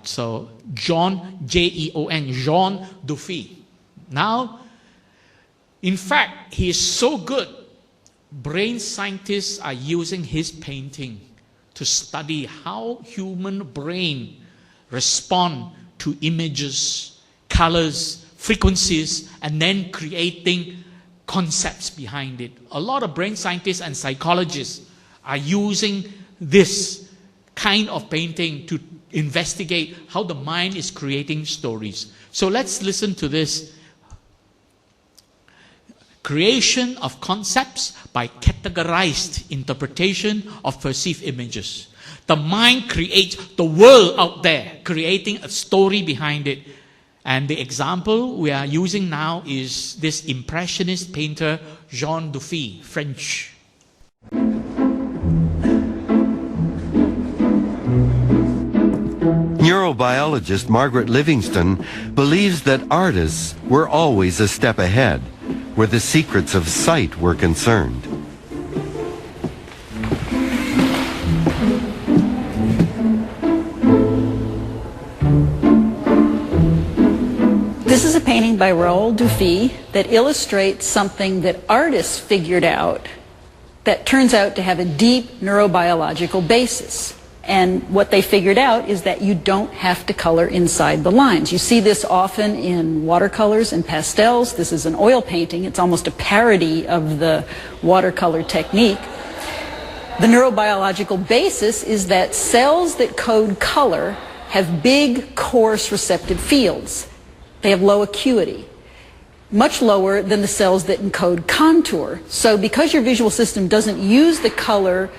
So Jean, J-E-O-N, Jean Dufy. Now, in fact, he is so good, brain scientists are using his painting to study how human brain respond to images, colors, frequencies, and then creating concepts behind it. A lot of brain scientists and psychologists are using this kind of painting to investigate how the mind is creating stories. So let's listen to this. Creation of concepts by categorized interpretation of perceived images. The mind creates the world out there, creating a story behind it. And the example we are using now is this Impressionist painter, Jean Dufy, French. neurobiologist Margaret Livingston believes that artists were always a step ahead where the secrets of sight were concerned. This is a painting by Raoul Dufy that illustrates something that artists figured out that turns out to have a deep neurobiological basis. And what they figured out is that you don't have to color inside the lines. You see this often in watercolors and pastels. This is an oil painting. It's almost a parody of the watercolor technique. The neurobiological basis is that cells that code color have big, coarse receptive fields. They have low acuity, much lower than the cells that encode contour. So because your visual system doesn't use the color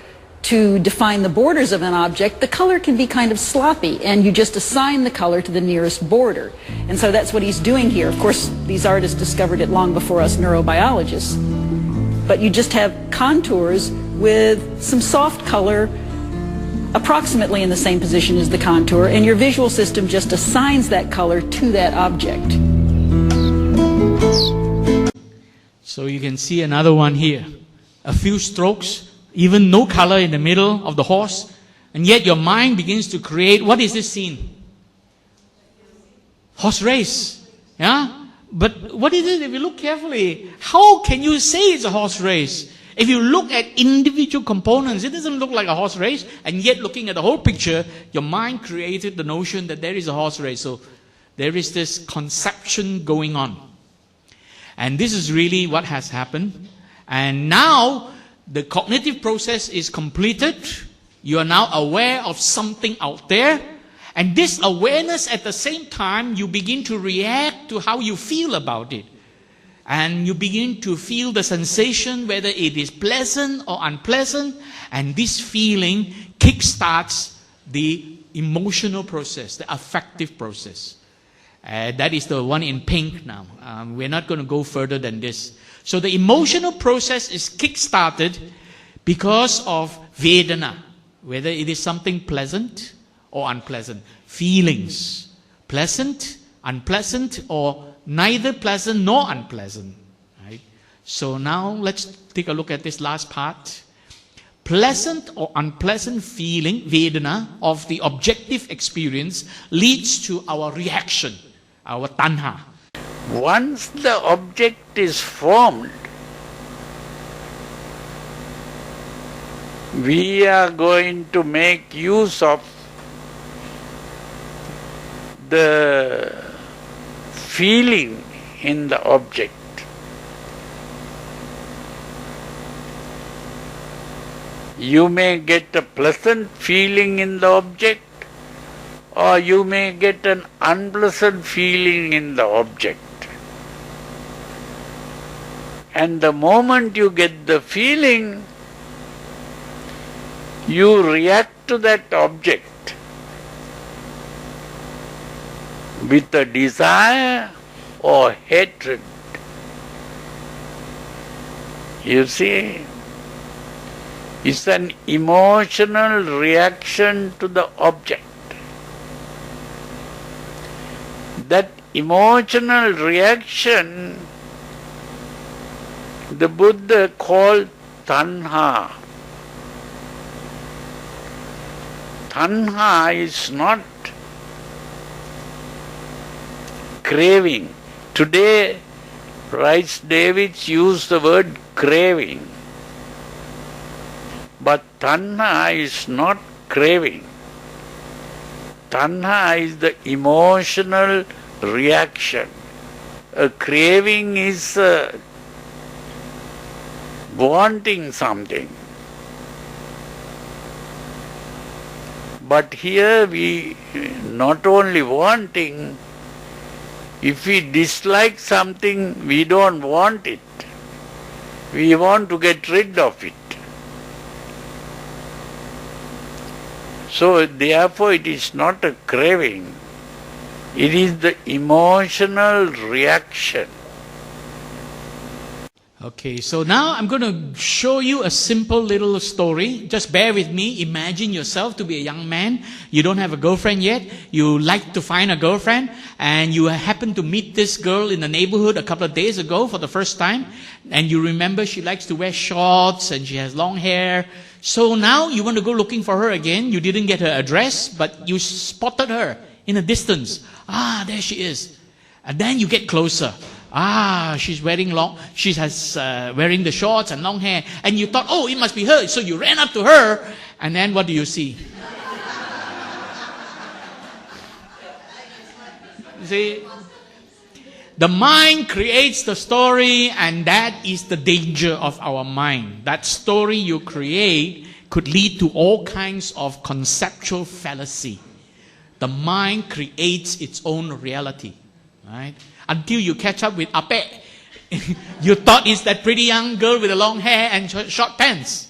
to define the borders of an object, the color can be kind of sloppy, and you just assign the color to the nearest border. And so that's what he's doing here. Of course, these artists discovered it long before us neurobiologists. But you just have contours with some soft color approximately in the same position as the contour, and your visual system just assigns that color to that object. So you can see another one here. A few strokes, even no color in the middle of the horse, and yet your mind begins to create, what is this scene? Horse race. Yeah? But what is it if you look carefully? How can you say it's a horse race? If you look at individual components, it doesn't look like a horse race, and yet looking at the whole picture, your mind created the notion that there is a horse race. So there is this conception going on. And this is really what has happened. And now the cognitive process is completed. You are now aware of something out there. And this awareness, at the same time, you begin to react to how you feel about it. And you begin to feel the sensation, whether it is pleasant or unpleasant. And this feeling kickstarts the emotional process, the affective process. That is the one in pink now. We're not going to go further than this. So the emotional process is kickstarted because of Vedana, whether it is something pleasant or unpleasant. Feelings, pleasant, unpleasant, or neither pleasant nor unpleasant. Right? So now let's take a look at this last part. Pleasant or unpleasant feeling, Vedana, of the objective experience leads to our reaction, our Tanha. Once the object is formed, we are going to make use of the feeling in the object. You may get a pleasant feeling in the object, or you may get an unpleasant feeling in the object. And the moment you get the feeling, you react to that object with a desire or hatred. You see, it's an emotional reaction to the object. That emotional reaction, the Buddha called Tanha. Tanha is not craving. Today, Rice Davids use the word craving. But Tanha is not craving. Tanha is the emotional reaction. A craving is wanting something. But here we not only wanting, if we dislike something, we don't want it. We want to get rid of it. So therefore it is not a craving. It is the emotional reaction. Okay, so now I'm going to show you a simple little story. Just bear with me. Imagine yourself to be a young man. You don't have a girlfriend yet. You like to find a girlfriend. And you happen to meet this girl in the neighborhood a couple of days ago for the first time. And you remember she likes to wear shorts and she has long hair. So now you want to go looking for her again. You didn't get her address, but you spotted her in the distance. Ah, there she is. And then you get closer. Ah, she's wearing wearing the shorts and long hair. And you thought, oh, it must be her. So you ran up to her. And then what do you see? You see, the mind creates the story, and that is the danger of our mind. That story you create could lead to all kinds of conceptual fallacy. The mind creates its own reality, right? Until you catch up with Ape. You thought it's that pretty young girl with the long hair and short pants.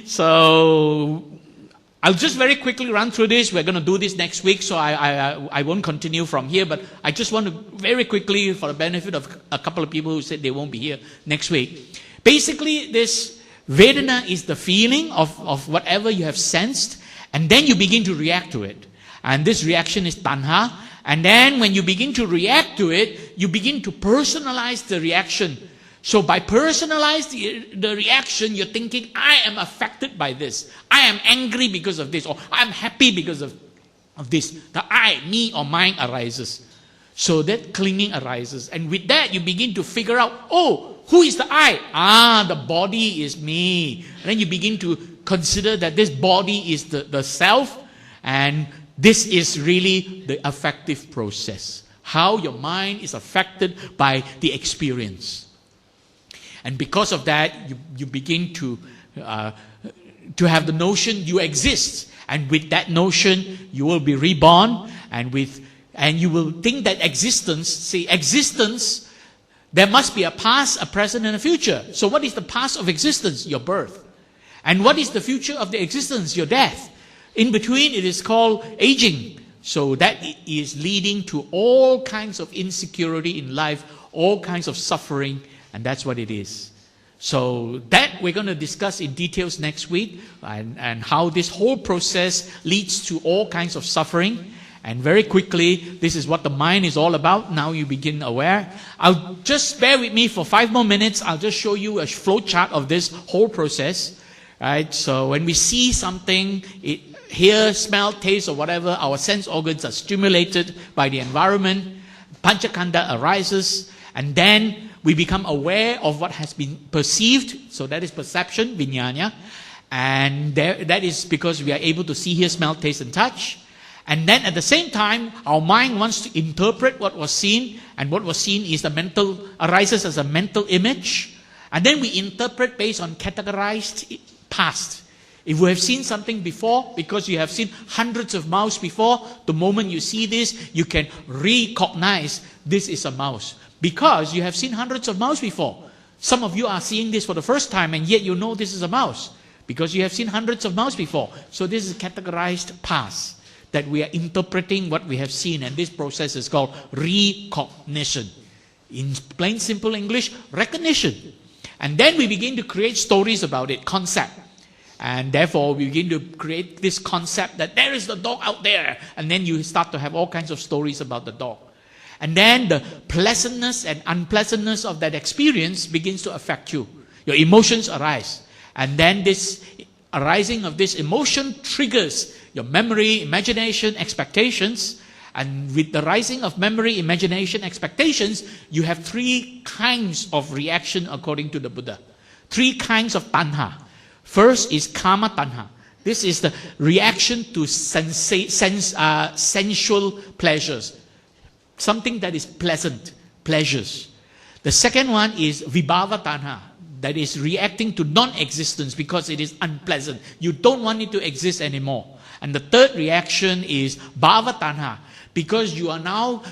So I'll just very quickly run through this. We're going to do this next week, so I won't continue from here. But I just want to very quickly, for the benefit of a couple of people who said they won't be here next week. Basically, this Vedana is the feeling of whatever you have sensed, and then you begin to react to it. And this reaction is Tanha. And then when you begin to react to it, you begin to personalize the reaction. So by personalize the reaction, you're thinking, I am affected by this. I am angry because of this. Or I am happy because of this. The I, me or mine arises. So that clinging arises. And with that, you begin to figure out, oh, who is the I? Ah, the body is me. And then you begin to consider that this body is the self, and this is really the affective process. How your mind is affected by the experience. And because of that, you begin to have the notion you exist. And with that notion, you will be reborn. And you will think that existence, there must be a past, a present, and a future. So what is the past of existence? Your birth. And what is the future of the existence? Your death. In between, it is called aging. So that is leading to all kinds of insecurity in life, all kinds of suffering, and that's what it is. So that we're going to discuss in details next week, and how this whole process leads to all kinds of suffering. And very quickly, this is what the mind is all about. Now you begin aware. I'll just bear with me for 5 more minutes. I'll just show you a flow chart of this whole process. Right? So when we see something, hear, smell, taste, or whatever, our sense organs are stimulated by the environment. Panchakanda arises, and then we become aware of what has been perceived. So that is perception, vijnana. And that is because we are able to see, hear, smell, taste, and touch. And then at the same time, our mind wants to interpret what was seen, and what was seen is arises as a mental image. And then we interpret based on categorized past. If you have seen something before, because you have seen hundreds of mouse before, the moment you see this, you can recognize this is a mouse. Because you have seen hundreds of mouse before. Some of you are seeing this for the first time, and yet you know this is a mouse. Because you have seen hundreds of mouse before. So this is categorized past, that we are interpreting what we have seen, and this process is called recognition. In plain simple English, recognition. And then we begin to create stories about it, concept. And therefore, we begin to create this concept that there is the dog out there. And then you start to have all kinds of stories about the dog. And then the pleasantness and unpleasantness of that experience begins to affect you. Your emotions arise. And then this arising of this emotion triggers your memory, imagination, expectations. And with the rising of memory, imagination, expectations, you have 3 kinds of reaction according to the Buddha. 3 kinds of tanha. First is kama tanha. This is the reaction to sensual pleasures. Something that is pleasant, pleasures. The second one is vibhava tanha. That is reacting to non-existence because it is unpleasant. You don't want it to exist anymore. And the third reaction is bhava tanha. Because you are now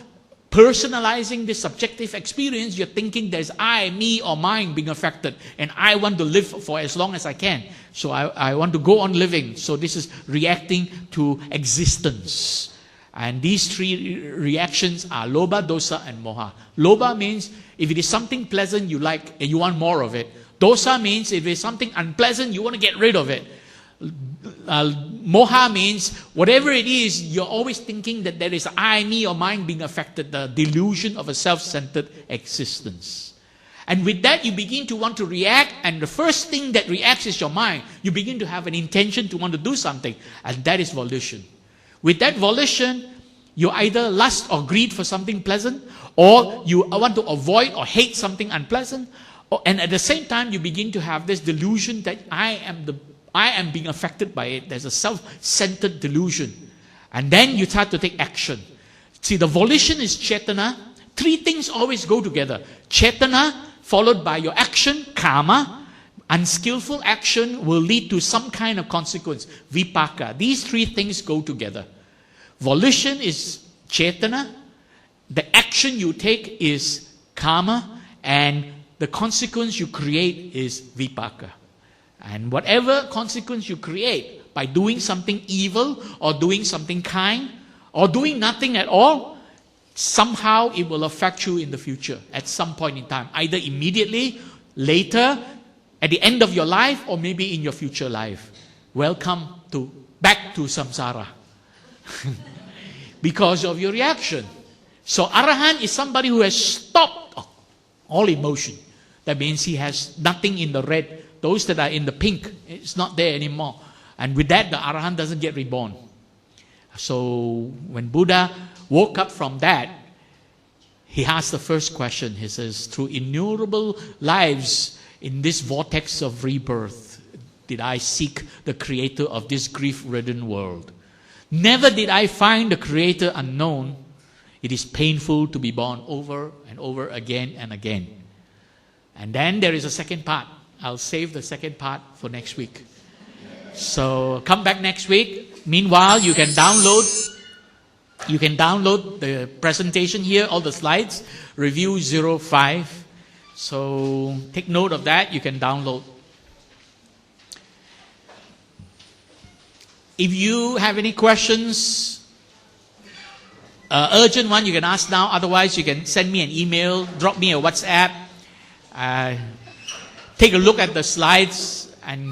personalizing this subjective experience, you're thinking there's I, me, or mine being affected. And I want to live for as long as I can. So I want to go on living. So this is reacting to existence. And these three reactions are lobha, dosa, and moha. Lobha means if it is something pleasant you like and you want more of it. Dosa means if it is something unpleasant you want to get rid of it. Moha means whatever it is, you're always thinking that there is I, me, or mine being affected, the delusion of a self-centered existence. And with that, you begin to want to react, and the first thing that reacts is your mind. You begin to have an intention to want to do something, and that is volition. With that volition, you either lust or greed for something pleasant, or you want to avoid or hate something unpleasant, and at the same time, you begin to have this delusion that I am being affected by it. There's a self-centered delusion. And then you start to take action. See, the volition is chetana. Three things always go together. Chetana, followed by your action, karma. Unskillful action will lead to some kind of consequence, vipaka. These three things go together. Volition is chetana. The action you take is karma. And the consequence you create is vipaka. And whatever consequence you create by doing something evil or doing something kind or doing nothing at all, somehow it will affect you in the future at some point in time, either immediately, later, at the end of your life, or maybe in your future life. Welcome back to samsara because of your reaction. So Arahant is somebody who has stopped all emotion. That means he has nothing in the red. Those that are in the pink, it's not there anymore. And with that, the Arahant doesn't get reborn. So when Buddha woke up from that, he asked the first question. He says, through innumerable lives in this vortex of rebirth, did I seek the creator of this grief-ridden world. Never did I find the creator unknown. It is painful to be born over and over again and again. And then there is a second part. I'll save the second part for next week. So come back next week. Meanwhile, you can download the presentation here, all the slides, Review 05. So take note of that. You can download. If you have any questions, urgent one, you can ask now. Otherwise, you can send me an email, drop me a WhatsApp. Take a look at the slides and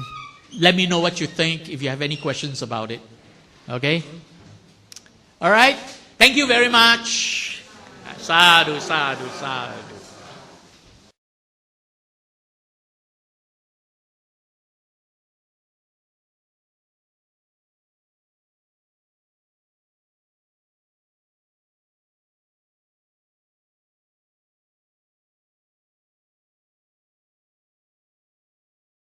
let me know what you think if you have any questions about it. Okay? All right? Thank you very much. Sadhu, sadhu, sadhu.